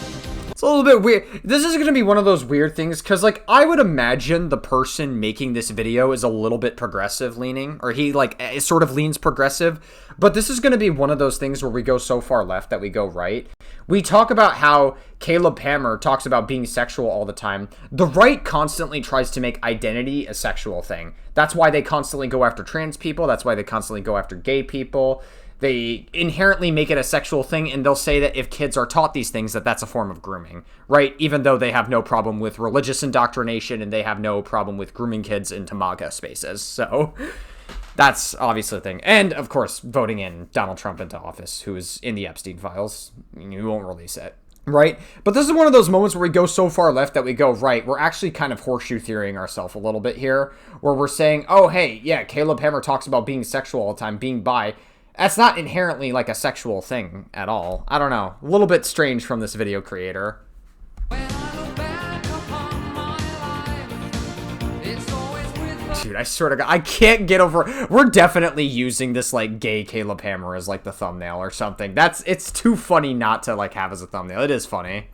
It's a little bit weird. This is going to be one of those weird things, because, like, I would imagine the person making this video is a little bit progressive leaning, or he, like, sort of leans progressive, but this is going to be one of those things where we go so far left that we go right. We talk about how Caleb Hammer talks about being sexual all the time. The right constantly tries to make identity a sexual thing. That's why they constantly go after trans people. That's why they constantly go after gay people. They inherently make it a sexual thing, and they'll say that if kids are taught these things, that that's a form of grooming, right? Even though they have no problem with religious indoctrination and they have no problem with grooming kids into MAGA spaces. So that's obviously the thing. And, of course, voting in Donald Trump into office, who is in the Epstein files. You won't release it, right? But this is one of those moments where we go so far left that we go right. We're actually kind of horseshoe theorying ourselves a little bit here, where we're saying, oh, hey, yeah, Caleb Hammer talks about being sexual all the time, being bi. That's not inherently like a sexual thing at all. I don't know. A little bit strange from this video creator. Dude, I swear to God, I can't get over. We're definitely using this, like, gay Caleb Hammer as, like, the thumbnail or something. It's too funny not to, like, have as a thumbnail. It is funny.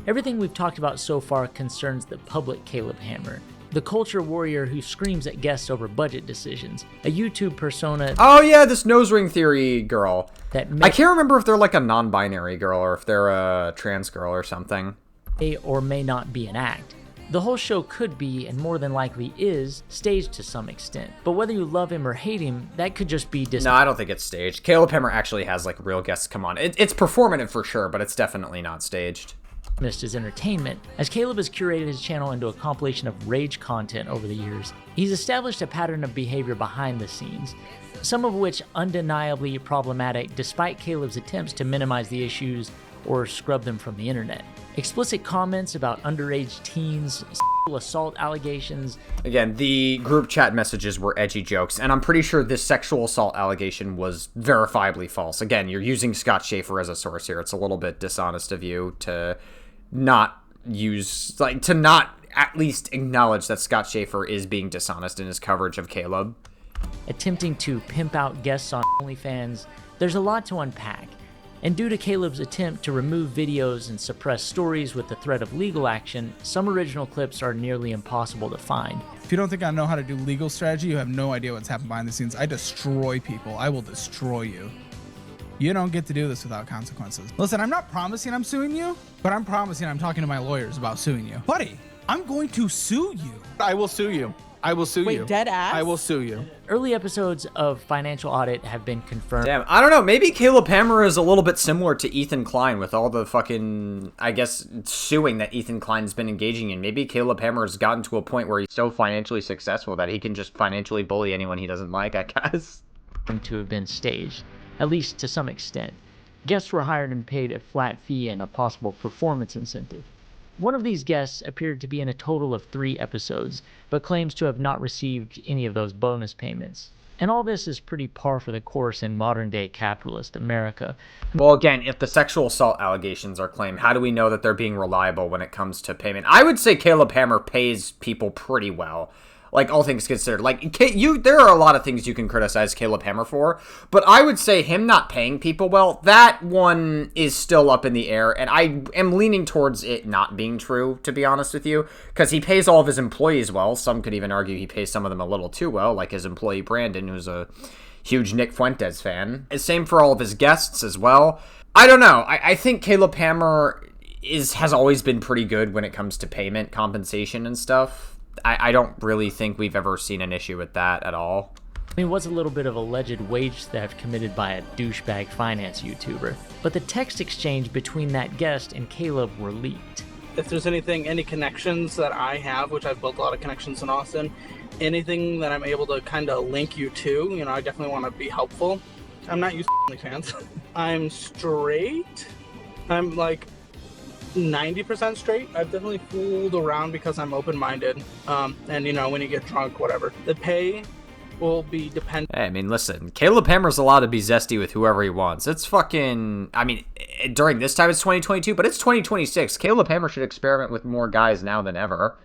Everything we've talked about so far concerns the public Caleb Hammer, the culture warrior who screams at guests over budget decisions, a YouTube persona. Oh yeah, this nose ring theory girl. I can't remember if they're like a non-binary girl or if they're a trans girl or something. May or may not be an act. The whole show could be, and more than likely is, staged to some extent. But whether you love him or hate him, that could just be No, I don't think it's staged. Caleb Hammer actually has like real guests come on. It's performative for sure, but it's definitely not staged. Missed his entertainment. As Caleb has curated his channel into a compilation of rage content over the years, he's established a pattern of behavior behind the scenes, some of which undeniably problematic despite Caleb's attempts to minimize the issues or scrub them from the internet. Explicit comments about underage teens, sexual assault allegations. Again, the group chat messages were edgy jokes, and I'm pretty sure this sexual assault allegation was verifiably false. Again, you're using Scott Schaefer as a source here. It's a little bit dishonest of you to not use, like, to not at least acknowledge that Scott Schaefer is being dishonest in his coverage of Caleb. Attempting to pimp out guests on OnlyFans, there's a lot to unpack. And due to Caleb's attempt to remove videos and suppress stories with the threat of legal action, some original clips are nearly impossible to find. If you don't think I know how to do legal strategy, you have no idea what's happened behind the scenes. I destroy people. I will destroy you. You don't get to do this without consequences. Listen, I'm not promising I'm suing you, but I'm promising I'm talking to my lawyers about suing you. Buddy, I'm going to sue you. I will sue you. I will sue you. Wait, dead ass? I will sue you. Early episodes of Financial Audit have been confirmed. Damn, I don't know. Maybe Caleb Hammer is a little bit similar to Ethan Klein with all the fucking, I guess, suing that Ethan Klein's been engaging in. Maybe Caleb Hammer has gotten to a point where he's so financially successful that he can just financially bully anyone he doesn't like, I guess. To have been staged, at least to some extent. Guests were hired and paid a flat fee and a possible performance incentive. One of these guests appeared to be in a total of 3 episodes, but claims to have not received any of those bonus payments. And all this is pretty par for the course in modern-day capitalist America. Well, again, if the sexual assault allegations are claimed, how do we know that they're being reliable when it comes to payment? I would say Caleb Hammer pays people pretty well. Like, all things considered. Like, there are a lot of things you can criticize Caleb Hammer for, but I would say him not paying people well, that one is still up in the air, and I am leaning towards it not being true, to be honest with you, because he pays all of his employees well. Some could even argue he pays some of them a little too well, like his employee Brandon, who's a huge Nick Fuentes fan. Same for all of his guests as well. I don't know. I think Caleb Hammer has always been pretty good when it comes to payment, compensation, and stuff. I don't really think we've ever seen an issue with that at all. I mean, it was a little bit of alleged wage theft committed by a douchebag finance YouTuber, but the text exchange between that guest and Caleb were leaked. If there's any connections that I have, which I've built a lot of connections in Austin, anything that I'm able to kind of link you to, I definitely want to be helpful. I'm not used to OnlyFans. I'm straight. I'm like 90% straight. I've definitely fooled around because I'm open-minded. And when you get drunk, whatever. The pay will be dependent. Hey, I mean, listen, Caleb Hammer's allowed to be zesty with whoever he wants. It's fucking, I mean, during this time it's 2022, but it's 2026. Caleb Hammer should experiment with more guys now than ever.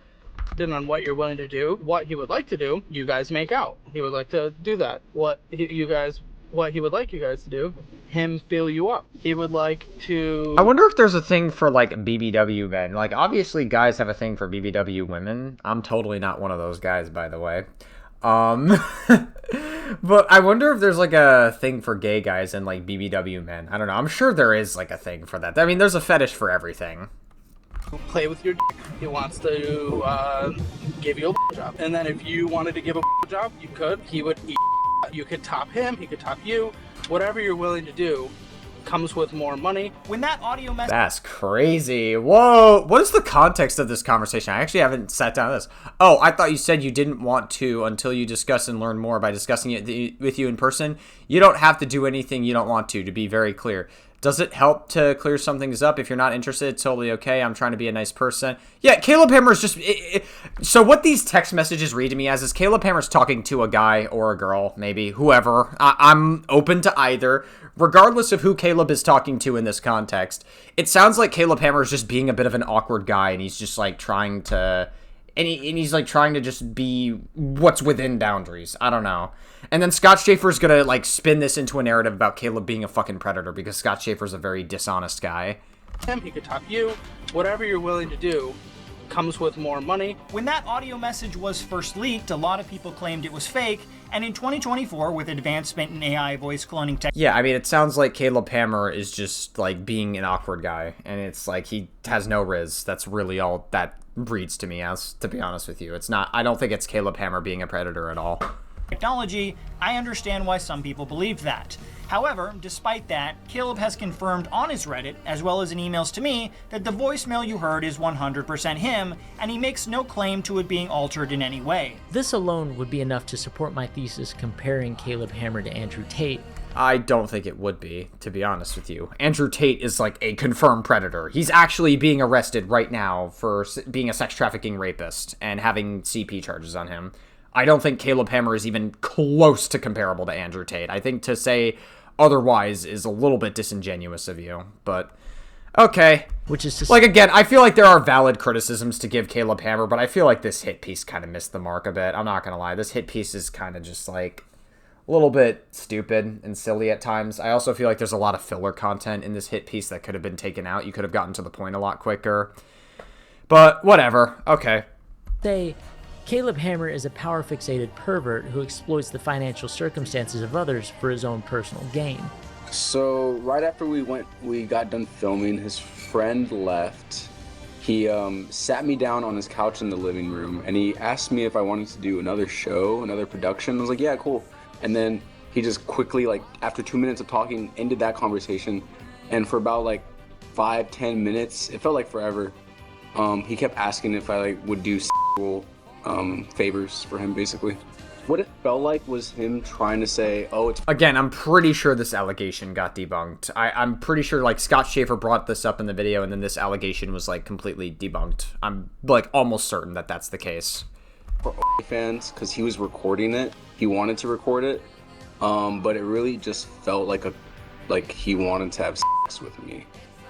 Depending on what you're willing to do, what he would like to do, you guys make out. He would like to do that. What he would like you guys to do, him fill you up. He would like to... I wonder if there's a thing for, like, BBW men. Like, obviously guys have a thing for BBW women. I'm totally not one of those guys, by the way. But I wonder if there's, like, a thing for gay guys and, like, BBW men. I don't know. I'm sure there is, like, a thing for that. I mean, there's a fetish for everything. Play with your dick. He wants to give you a job. And then if you wanted to give a job, you could. He would eat. You could top him, he could top you. Whatever you're willing to do comes with more money. When that audio message... That's crazy. Whoa. What is the context of this conversation? I actually haven't sat down with this. Oh, I thought you said you didn't want to until you discuss and learn more by discussing it with you in person. You don't have to do anything you don't want to be very clear. Does it help to clear some things up? If you're not interested, it's totally okay. I'm trying to be a nice person. Yeah, Caleb Hammer is just... So what these text messages read to me as is Caleb Hammer's talking to a guy or a girl, maybe, whoever. I'm open to either. Regardless of who Caleb is talking to in this context, it sounds like Caleb Hammer is just being a bit of an awkward guy, and he's just, like, trying to... And he's, like, trying to just be what's within boundaries. I don't know. And then Scott Schaefer's gonna, like, spin this into a narrative about Caleb being a fucking predator because Scott Schaefer's a very dishonest guy. He could top you. Whatever you're willing to do comes with more money. When that audio message was first leaked, a lot of people claimed it was fake. And in 2024, with advancement in AI voice cloning tech... Yeah, I mean, it sounds like Caleb Hammer is just, like, being an awkward guy. And it's like he has no riz. That's really all that reads to me as, to be honest with you. It's not... I don't think it's Caleb Hammer being a predator at all. Technology, I understand why some people believed that. However, despite that, Caleb has confirmed on his Reddit, as well as in emails to me, that the voicemail you heard is 100% him, and he makes no claim to it being altered in any way. This alone would be enough to support my thesis comparing Caleb Hammer to Andrew Tate. I don't think it would be, to be honest with you. Andrew Tate is like a confirmed predator. He's actually being arrested right now for being a sex trafficking rapist and having CP charges on him. I don't think Caleb Hammer is even close to comparable to Andrew Tate. I think to say otherwise is a little bit disingenuous of you, but okay. Which is just... Like, again, I feel like there are valid criticisms to give Caleb Hammer, but I feel like this hit piece kind of missed the mark a bit. I'm not going to lie. This hit piece is kind of just, like, a little bit stupid and silly at times. I also feel like there's a lot of filler content in this hit piece that could have been taken out. You could have gotten to the point a lot quicker. But whatever. Okay. Caleb Hammer is a power-fixated pervert who exploits the financial circumstances of others for his own personal gain. So right after we got done filming, his friend left, He sat me down on his couch in the living room, and he asked me if I wanted to do another show, another production. I was like, yeah, cool. And then he just quickly, like, after 2 minutes of talking, ended that conversation. And for about like 5-10 minutes, it felt like forever, he kept asking if I like would do sexual favors for him, basically. What it felt like was him trying to say, oh, it's... Again, I'm pretty sure this allegation got debunked. I'm pretty sure, like, Scott Schaefer brought this up in the video, and then this allegation was, like, completely debunked. I'm, like, almost certain that that's the case. For OnlyFans, because he was recording it. He wanted to record it, but it really just felt like he wanted to have sex with me.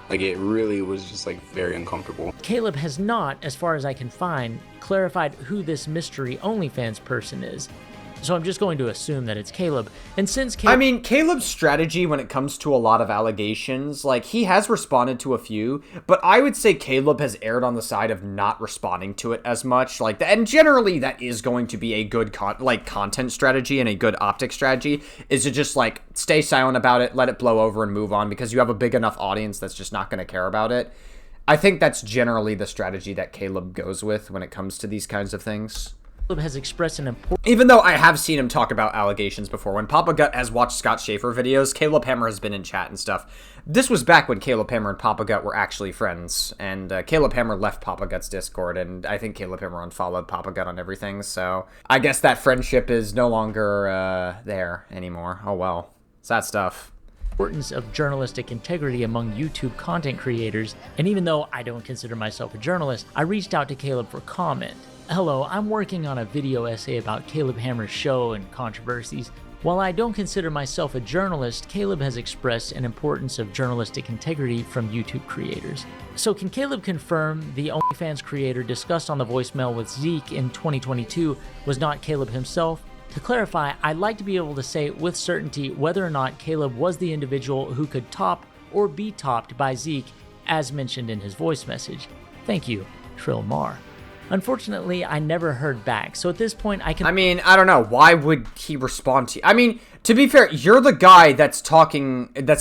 Like, it really was just, like, very uncomfortable. Caleb has not, as far as I can find, clarified who this mystery OnlyFans person is. So I'm just going to assume that it's Caleb. And since Caleb... I mean, Caleb's strategy when it comes to a lot of allegations, like, he has responded to a few, but I would say Caleb has erred on the side of not responding to it as much. Like, and generally that is going to be a good content strategy and a good optic strategy, is to just, like, stay silent about it, let it blow over and move on, because you have a big enough audience that's just not going to care about it. I think that's generally the strategy that Caleb goes with when it comes to these kinds of things. Has expressed an important... Even though I have seen him talk about allegations before, when Papa Gut has watched Scott Schaefer videos, Caleb Hammer has been in chat and stuff. This was back when Caleb Hammer and Papa Gut were actually friends, and Caleb Hammer left Papa Gut's Discord, and I think Caleb Hammer unfollowed Papa Gut on everything, so I guess that friendship is no longer there anymore. Oh well. It's that stuff. Importance of journalistic integrity among YouTube content creators, and even though I don't consider myself a journalist, I reached out to Caleb for comment. Hello, I'm working on a video essay about Caleb Hammer's show and controversies. While I don't consider myself a journalist, Caleb has expressed an importance of journalistic integrity from YouTube creators. So can Caleb confirm the OnlyFans creator discussed on the voicemail with Zeke in 2022 was not Caleb himself? To clarify, I'd like to be able to say with certainty whether or not Caleb was the individual who could top or be topped by Zeke, as mentioned in his voice message. Thank you, Trill Mar. Unfortunately, I never heard back, so at this point I can... I mean, I don't know. Why would he respond to you? I mean, to be fair, you're the guy that's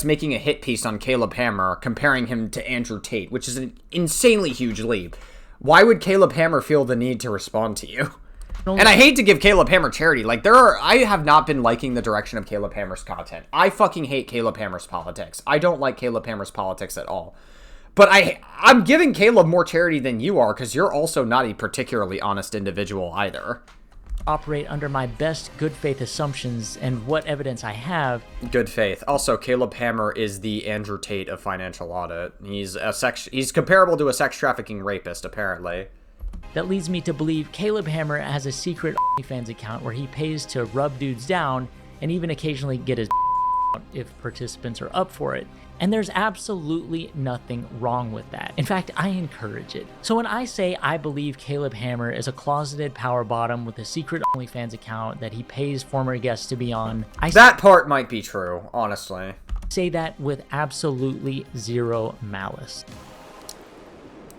making a hit piece on Caleb Hammer, comparing him to Andrew Tate, which is an insanely huge leap. Why would Caleb Hammer feel the need to respond to you? And I hate to give Caleb Hammer charity. Like, I have not been liking the direction of Caleb Hammer's content. I fucking hate Caleb Hammer's politics. I don't like Caleb Hammer's politics at all. But I'm giving Caleb more charity than you are, because you're also not a particularly honest individual either. Operate under my best good faith assumptions and what evidence I have. Good faith. Also, Caleb Hammer is the Andrew Tate of financial audit. He's comparable to a sex trafficking rapist, apparently. That leads me to believe Caleb Hammer has a secret OnlyFans account where he pays to rub dudes down and even occasionally get his out if participants are up for it. And there's absolutely nothing wrong with that. In fact, I encourage it. So when I say I believe Caleb Hammer is a closeted power bottom with a secret OnlyFans account that he pays former guests to be on, that part might be true, honestly. Say that with absolutely zero malice.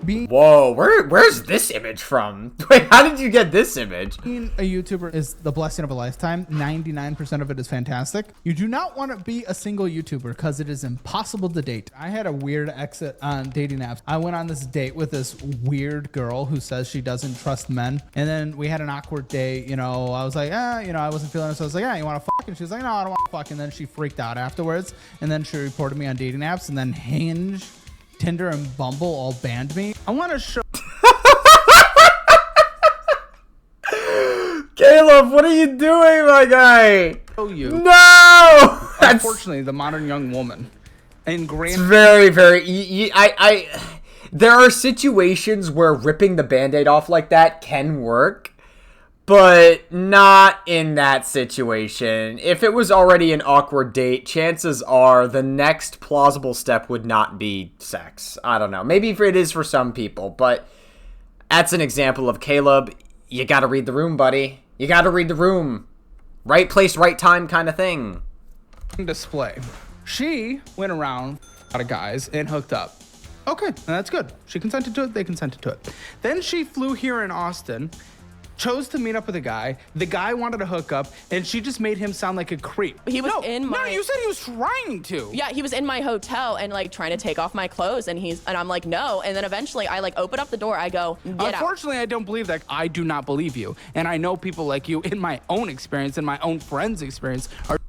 Whoa, where's this image from? Wait, how did you get this image? Being a YouTuber is the blessing of a lifetime. 99% of it is fantastic. You do not want to be a single YouTuber because it is impossible to date. I had a weird exit on dating apps. I went on this date with this weird girl who says she doesn't trust men. And then we had an awkward date. You know, I was like, I wasn't feeling it. So I was like, you want to fuck? And she was like, no, I don't want to fuck. And then she freaked out afterwards. And then she reported me on dating apps. And then Hinge, Tinder, and Bumble all banned me. I want to show... Caleb, what are you doing, my guy? You. No! Unfortunately, the modern young woman. And it's very, very... There are situations where ripping the Band-Aid off like that can work, but not in that situation. If it was already an awkward date, chances are the next plausible step would not be sex. I don't know. Maybe it is for some people, but that's an example of Caleb. You gotta read the room, buddy. You gotta read the room. Right place, right time kind of thing. Display. She went around a lot of guys and hooked up. Okay, and that's good. She consented to it. They consented to it. Then she flew here in Austin, chose to meet up with a guy. The guy wanted to hook up, and she just made him sound like a creep. He was in my... No, you said he was trying to. Yeah, he was in my hotel and like trying to take off my clothes, and I'm like, no. And then eventually I like open up the door. I go, get out. Unfortunately, I don't believe that. I do not believe you. And I know people like you in my own experience, in my own friends' experience, are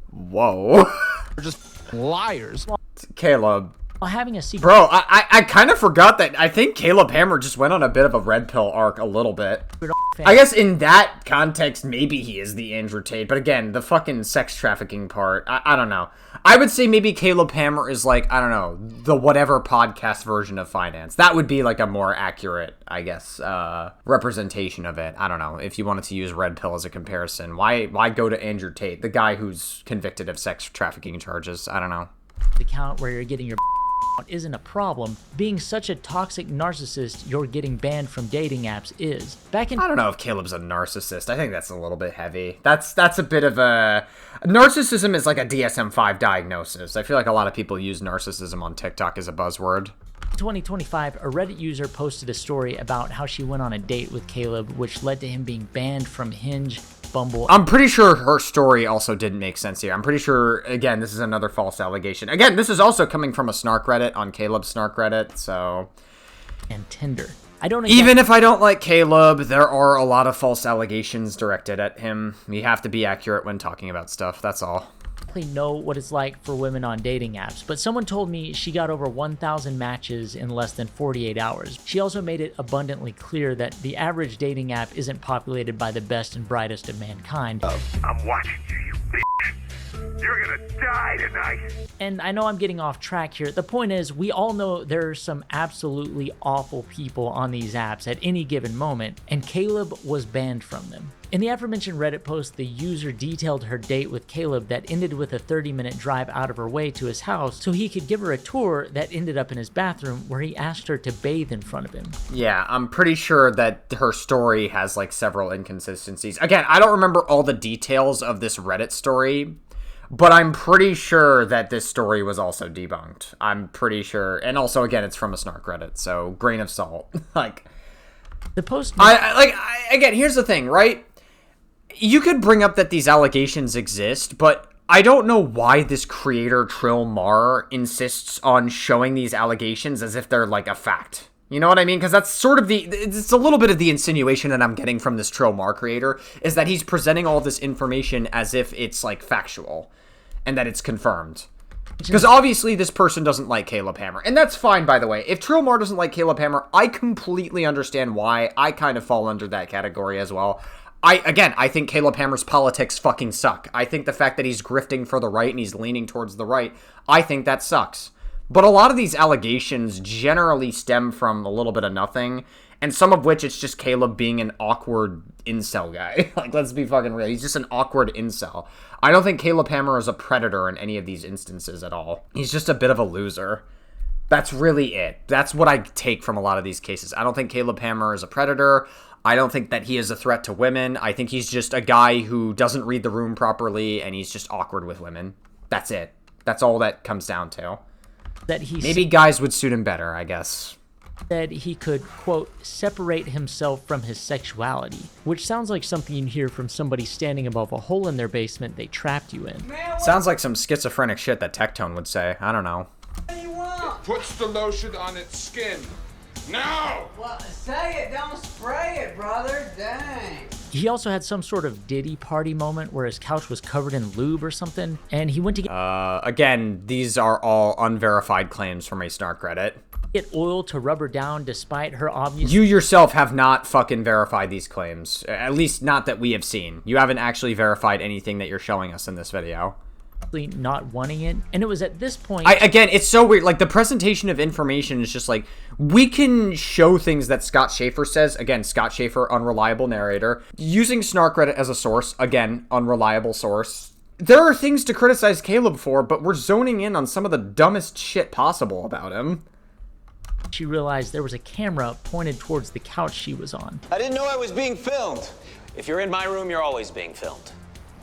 just liars. Caleb. Having a secret. Bro, I kind of forgot that. I think Caleb Hammer just went on a bit of a red pill arc a little bit. I guess in that context, maybe he is the Andrew Tate. But again, the fucking sex trafficking part, I don't know. I would say maybe Caleb Hammer is like, I don't know, the whatever podcast version of finance. That would be like a more accurate, I guess, representation of it. I don't know. If you wanted to use red pill as a comparison, why go to Andrew Tate, the guy who's convicted of sex trafficking charges? I don't know. Account where you're getting your isn't a problem. Being such a toxic narcissist you're getting banned from dating apps is. I don't know if Caleb's a narcissist. I think that's a little bit heavy. That's a bit of a... Narcissism is like a DSM-5 diagnosis. I feel like a lot of people use narcissism on TikTok as a buzzword. 2025, a Reddit user posted a story about how she went on a date with Caleb, which led to him being banned from Hinge, Bumble. I'm pretty sure her story also didn't make sense here. I'm pretty sure, again, this is another false allegation. Again, this is also coming from a Snark Reddit on Caleb's Snark Reddit, so... And Tinder. I don't Even if I don't like Caleb, there are a lot of false allegations directed at him. We have to be accurate when talking about stuff, that's all. Know what it's like for women on dating apps, but someone told me she got over 1,000 matches in less than 48 hours. She also made it abundantly clear that the average dating app isn't populated by the best and brightest of mankind. I'm watching you, you bitch. You're gonna die tonight. And I know I'm getting off track here. The point is, we all know there are some absolutely awful people on these apps at any given moment, and Caleb was banned from them. In the aforementioned Reddit post, the user detailed her date with Caleb that ended with a 30-minute drive out of her way to his house so he could give her a tour that ended up in his bathroom where he asked her to bathe in front of him. Yeah, I'm pretty sure that her story has like several inconsistencies. Again, I don't remember all the details of this Reddit story, but I'm pretty sure that this story was also debunked. I'm pretty sure. And also, again, it's from a Snark Reddit, so grain of salt. Like, the post... Again, here's the thing, right? You could bring up that these allegations exist, but I don't know why this creator, Trill Mar, insists on showing these allegations as if they're like a fact. You know what I mean? Because that's sort of it's a little bit of the insinuation that I'm getting from this Trill Mar creator, is that he's presenting all this information as if it's like factual and that it's confirmed. Because obviously this person doesn't like Caleb Hammer. And that's fine, by the way. If Trill Mar doesn't like Caleb Hammer, I completely understand why. I kind of fall under that category as well. I think Caleb Hammer's politics fucking suck. I think the fact that he's grifting for the right and he's leaning towards the right, I think that sucks. But a lot of these allegations generally stem from a little bit of nothing, and some of which it's just Caleb being an awkward incel guy. Like, let's be fucking real. He's just an awkward incel. I don't think Caleb Hammer is a predator in any of these instances at all. He's just a bit of a loser. That's really it. That's what I take from a lot of these cases. I don't think Caleb Hammer is a predator. I don't think that he is a threat to women. I think he's just a guy who doesn't read the room properly, and he's just awkward with women. That's it. That's all that comes down to. Maybe guys would suit him better, I guess. Said he could, quote, separate himself from his sexuality, which sounds like something you'd hear from somebody standing above a hole in their basement they trapped you in. Sounds like some schizophrenic shit that Tectone would say. I don't know. It puts the lotion on its skin. No! Well, say it, don't spray it, brother. Dang. He also had some sort of Diddy party moment where his couch was covered in lube or something, and he went to again, these are all unverified claims from a Snark Reddit. Get oil to rub her down despite her obvious... You yourself have not fucking verified these claims. At least not that we have seen. You haven't actually verified anything that you're showing us in this video. Not wanting it, and it was at this point... Again, it's so weird. Like, the presentation of information is just like, we can show things that Scott Schaefer says. Again, Scott Schaefer, unreliable narrator. Using Snark Reddit as a source. Again, unreliable source. There are things to criticize Caleb for, but we're zoning in on some of the dumbest shit possible about him. She realized there was a camera pointed towards the couch she was on. I didn't know I was being filmed. If you're in my room, you're always being filmed.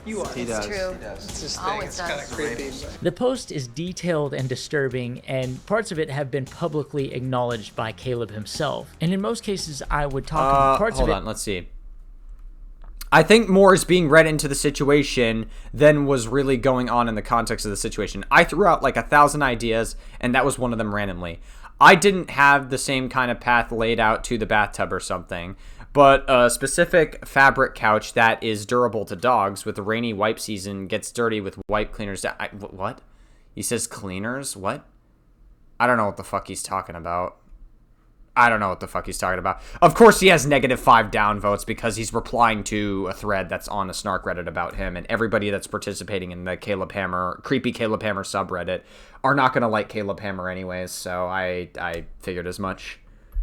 You are. It's true. He does. It's his thing. It's kind of creepy. The post is detailed and disturbing, and parts of it have been publicly acknowledged by Caleb himself. And in most cases, I would talk about parts of it. Hold on, let's see. I think more is being read into the situation than was really going on in the context of the situation. I threw out like 1,000 ideas, and that was one of them randomly. I didn't have the same kind of path laid out to the bathtub or something, but a specific fabric couch that is durable to dogs with the rainy wipe season gets dirty with wipe cleaners. What? He says cleaners? What? I don't know what the fuck he's talking about. Of course he has -5 downvotes because he's replying to a thread that's on a Snark Reddit about him, and everybody that's participating in the creepy Caleb Hammer subreddit are not going to like Caleb Hammer anyways, so I figured as much.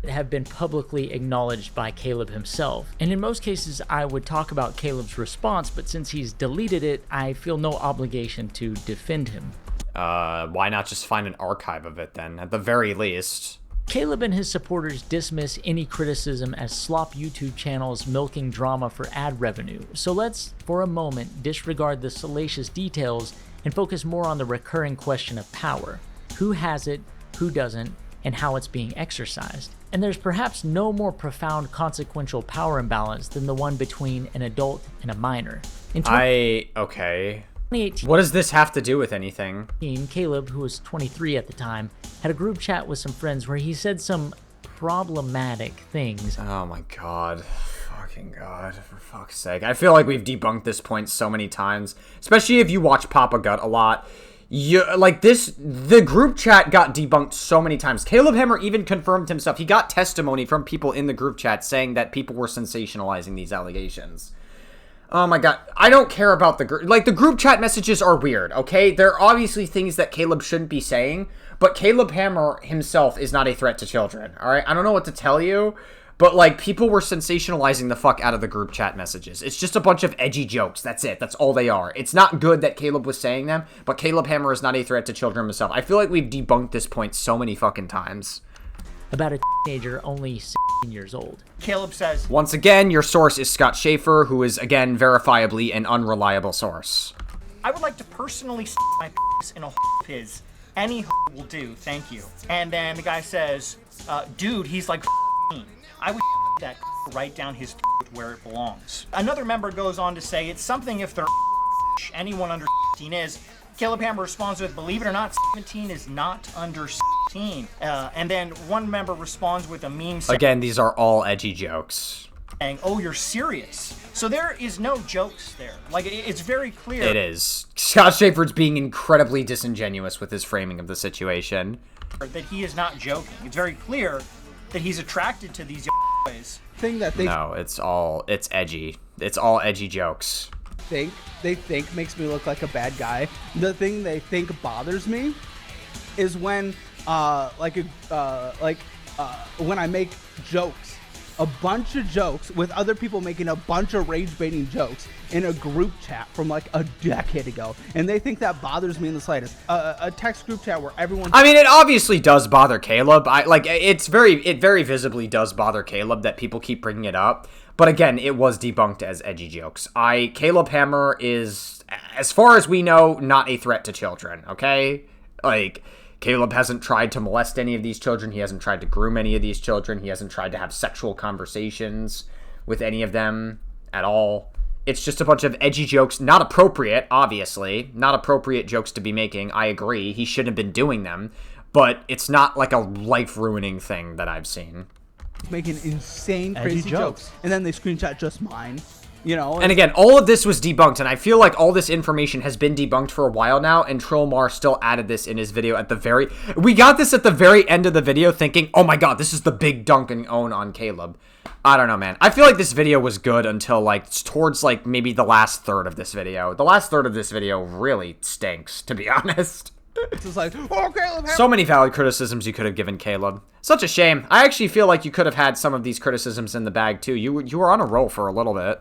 Have been publicly acknowledged by Caleb himself. And in most cases, I would talk about Caleb's response, but since he's deleted it, I feel no obligation to defend him. Why not just find an archive of it then, at the very least? Caleb and his supporters dismiss any criticism as slop YouTube channels milking drama for ad revenue. So let's, for a moment, disregard the salacious details and focus more on the recurring question of power. Who has it, who doesn't, and how it's being exercised. And there's perhaps no more profound consequential power imbalance than the one between an adult and a minor. Okay. 2018, what does this have to do with anything? Caleb, who was 23 at the time, had a group chat with some friends where he said some problematic things. Oh my god. Fucking god, for fuck's sake. I feel like we've debunked this point so many times, especially if you watch Papa Gut a lot. The group chat got debunked so many times. Caleb Hammer even confirmed himself. He got testimony from people in the group chat saying that people were sensationalizing these allegations. Oh my god, I don't care about the group chat messages are weird, okay? They're obviously things that Caleb shouldn't be saying, but Caleb Hammer himself is not a threat to children, alright? I don't know what to tell you, but like, people were sensationalizing the fuck out of the group chat messages. It's just a bunch of edgy jokes, that's it, that's all they are. It's not good that Caleb was saying them, but Caleb Hammer is not a threat to children himself. I feel like we've debunked this point so many fucking times. About a teenager only 16 years old. Caleb says, once again, your source is Scott Schaefer, who is, again, verifiably an unreliable source. I would like to personally my in a of his. Any will do, thank you. And then the guy says, dude, he's like I would that right down his where it belongs. Another member goes on to say, it's something if they're anyone under 16 is. Caleb Hammer responds with, believe it or not, 17 is not under 16. And then one member responds with a meme saying, again, these are all edgy jokes. Saying, oh, you're serious. So there is no jokes there. Like, it's very clear. It is. Scott Schaefer's being incredibly disingenuous with his framing of the situation. That he is not joking. It's very clear that he's attracted to these boys. No, it's edgy. It's all edgy jokes. They think makes me look like a bad guy. The thing they think bothers me is when when I make jokes, a bunch of jokes with other people making a bunch of rage baiting jokes in a group chat from like a decade ago, and they think that bothers me in the slightest. A text group chat where everyone, I mean, it obviously does bother Caleb. It very visibly does bother Caleb that people keep bringing it up. But again, it was debunked as edgy jokes. Caleb Hammer is, as far as we know, not a threat to children, okay? Like, Caleb hasn't tried to molest any of these children. He hasn't tried to groom any of these children. He hasn't tried to have sexual conversations with any of them at all. It's just a bunch of edgy jokes, not appropriate, obviously. Not appropriate jokes to be making, I agree. He shouldn't have been doing them. But it's not like a life-ruining thing that I've seen. Making insane, crazy jokes. And then they screenshot just mine. You know, and again, all of this was debunked, and I feel like all this information has been debunked for a while now, and Trillmar still added this in his video at the very... We got this at the very end of the video thinking, oh my god, this is the big dunk and own on Caleb. I don't know, man. I feel like this video was good until, like, towards, like, maybe the last third of this video. The last third of this video really stinks, to be honest. It's just like, oh, Caleb. So many valid criticisms you could have given Caleb. Such a shame. I actually feel like you could have had some of these criticisms in the bag, too. You were on a roll for a little bit.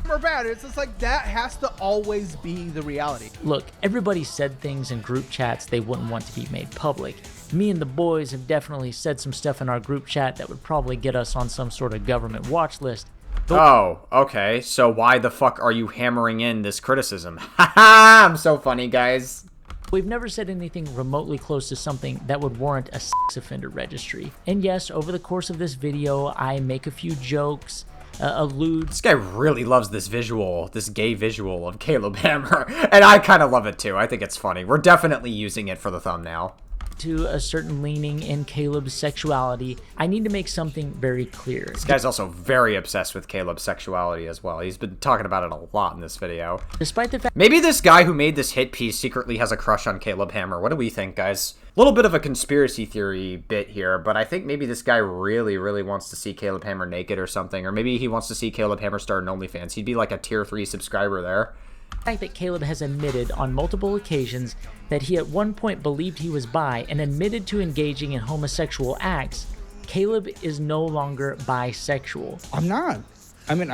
Or bad. It's just like that has to always be the reality. Look, everybody said things in group chats they wouldn't want to be made public. Me and the boys have definitely said some stuff in our group chat that would probably get us on some sort of government watch list. Oh, okay. So why the fuck are you hammering in this criticism? Haha, I'm so funny, guys. We've never said anything remotely close to something that would warrant a sex offender registry. And yes, over the course of this video, I make a few jokes, allude. This guy really loves this visual, this gay visual of Caleb Hammer, and I kind of love it too. I think it's funny. We're definitely using it for the thumbnail. To a certain leaning in Caleb's sexuality, I need to make something very clear. This guy's also very obsessed with Caleb's sexuality as well. He's been talking about it a lot in this video. Despite the fact maybe this guy who made this hit piece secretly has a crush on Caleb Hammer. What do we think, guys? A little bit of a conspiracy theory bit here, but I think maybe this guy really, really wants to see Caleb Hammer naked or something, or maybe he wants to see Caleb Hammer start an OnlyFans. He'd be like a tier 3 subscriber there. The fact that Caleb has admitted on multiple occasions that he at one point believed he was bi and admitted to engaging in homosexual acts, Caleb is no longer bisexual. I'm not. I mean,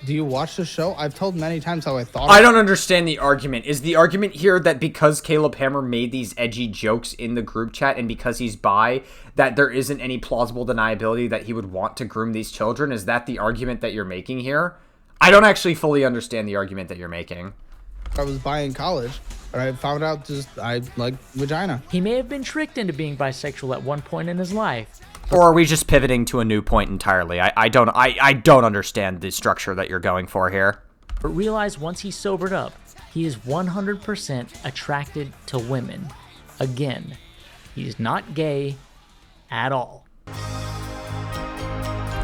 do you watch the show? I've told many times how I thought. I don't understand the argument. Is the argument here that because Caleb Hammer made these edgy jokes in the group chat and because he's bi, that there isn't any plausible deniability that he would want to groom these children? Is that the argument that you're making here? I don't actually fully understand the argument that you're making. I was bi in college, but I found out I like vagina. He may have been tricked into being bisexual at one point in his life. Or are we just pivoting to a new point entirely? I don't understand the structure that you're going for here. But realize once he's sobered up, he is 100% attracted to women. Again, he's not gay at all.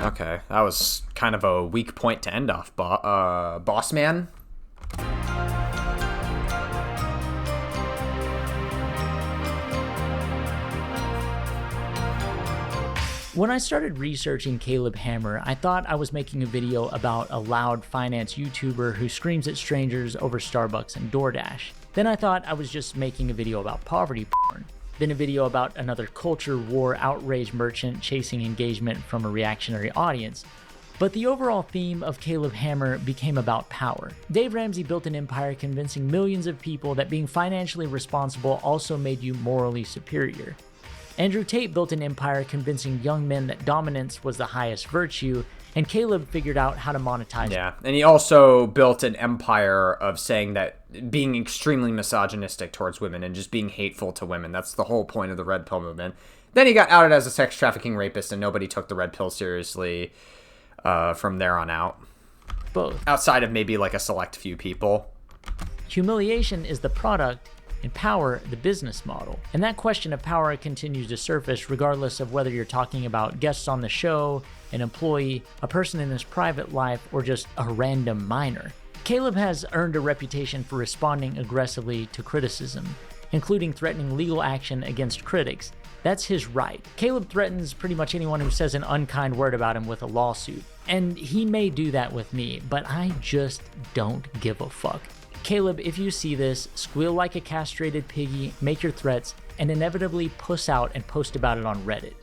Okay, that was kind of a weak point to end off, boss man. When I started researching Caleb Hammer, I thought I was making a video about a loud finance YouTuber who screams at strangers over Starbucks and DoorDash. Then I thought I was just making a video about poverty porn. Then a video about another culture war outrage merchant chasing engagement from a reactionary audience. But the overall theme of Caleb Hammer became about power. Dave Ramsey built an empire convincing millions of people that being financially responsible also made you morally superior. Andrew Tate built an empire convincing young men that dominance was the highest virtue, and Caleb figured out how to monetize. Yeah, and he also built an empire of saying that being extremely misogynistic towards women and just being hateful to women. That's the whole point of the Red Pill movement. Then he got outed as a sex trafficking rapist, and nobody took the Red Pill seriously from there on out. Both. Outside of maybe like a select few people. Humiliation is the product, and power the business model. And that question of power continues to surface regardless of whether you're talking about guests on the show, an employee, a person in his private life, or just a random minor. Caleb has earned a reputation for responding aggressively to criticism, including threatening legal action against critics. That's his right. Caleb threatens pretty much anyone who says an unkind word about him with a lawsuit. And he may do that with me, but I just don't give a fuck. Caleb, if you see this, squeal like a castrated piggy, make your threats, and inevitably puss out and post about it on Reddit.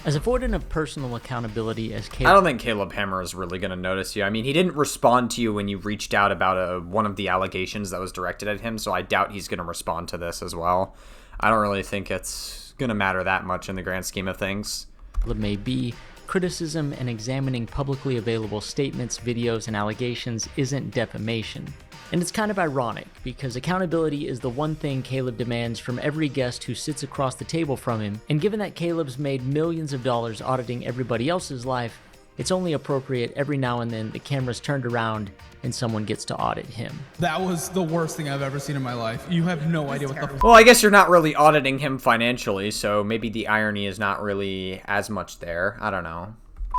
As avoidant of personal accountability as Caleb... I don't think Caleb Hammer is really going to notice you. I mean, he didn't respond to you when you reached out about one of the allegations that was directed at him, so I doubt he's going to respond to this as well. I don't really think it's going to matter that much in the grand scheme of things. May be, criticism and examining publicly available statements, videos, and allegations isn't defamation. And it's kind of ironic, because accountability is the one thing Caleb demands from every guest who sits across the table from him, and given that Caleb's made millions of dollars auditing everybody else's life, it's only appropriate every now and then the camera's turned around and someone gets to audit him. That was the worst thing I've ever seen in my life. You have no idea what the... Well, I guess you're not really auditing him financially, so maybe the irony is not really as much there. I don't know.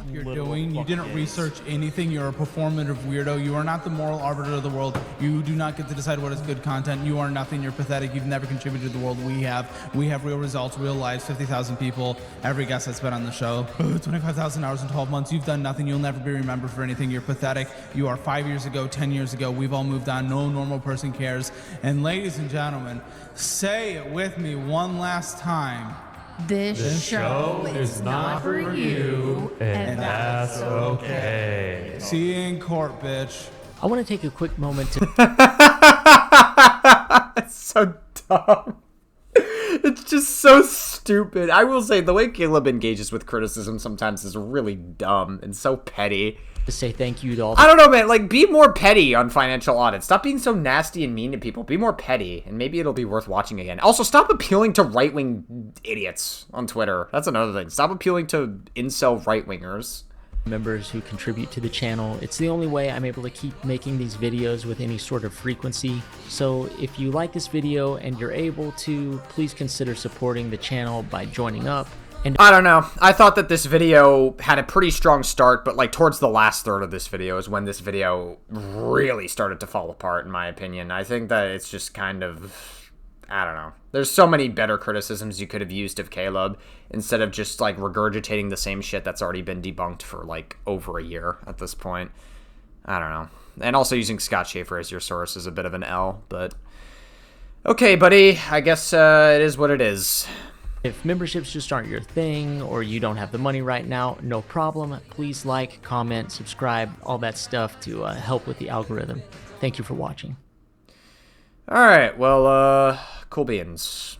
You're doing. You didn't research anything. You're a performative weirdo. You are not the moral arbiter of the world. You do not get to decide what is good content. You are nothing. You're pathetic. You've never contributed to the world we have. We have real results, real lives, 50,000 people. Every guest that's been on the show. 25,000 hours in 12 months. You've done nothing. You'll never be remembered for anything. You're pathetic. You are 5 years ago, 10 years ago. We've all moved on. No normal person cares. And ladies and gentlemen, say it with me one last time. This show is not for you, and that's okay. See you in court, bitch. I want to take a quick moment to... It's so dumb. It's just so stupid. I will say, the way Caleb engages with criticism sometimes is really dumb and so petty. To say thank you to all... I don't know, man. Like, be more petty on financial audits. Stop being so nasty and mean to people. Be more petty, and maybe it'll be worth watching again. Also, stop appealing to right-wing idiots on Twitter. That's another thing. Stop appealing to incel right-wingers. members who contribute to the channel. It's the only way I'm able to keep making these videos with any sort of frequency. So if you like this video and you're able to, please consider supporting the channel by joining up. And I don't know. I thought that this video had a pretty strong start, but like towards the last third of this video is when this video really started to fall apart, in my opinion. I think that it's just kind of, I don't know. There's so many better criticisms you could have used of Caleb instead of just like regurgitating the same shit that's already been debunked for like over a year at this point. I don't know. And also using Scott Schaefer as your source is a bit of an L, but okay, buddy. I guess it is what it is. If memberships just aren't your thing, or you don't have the money right now, no problem. Please like, comment, subscribe, all that stuff to help with the algorithm. Thank you for watching. Alright, well, cool beans.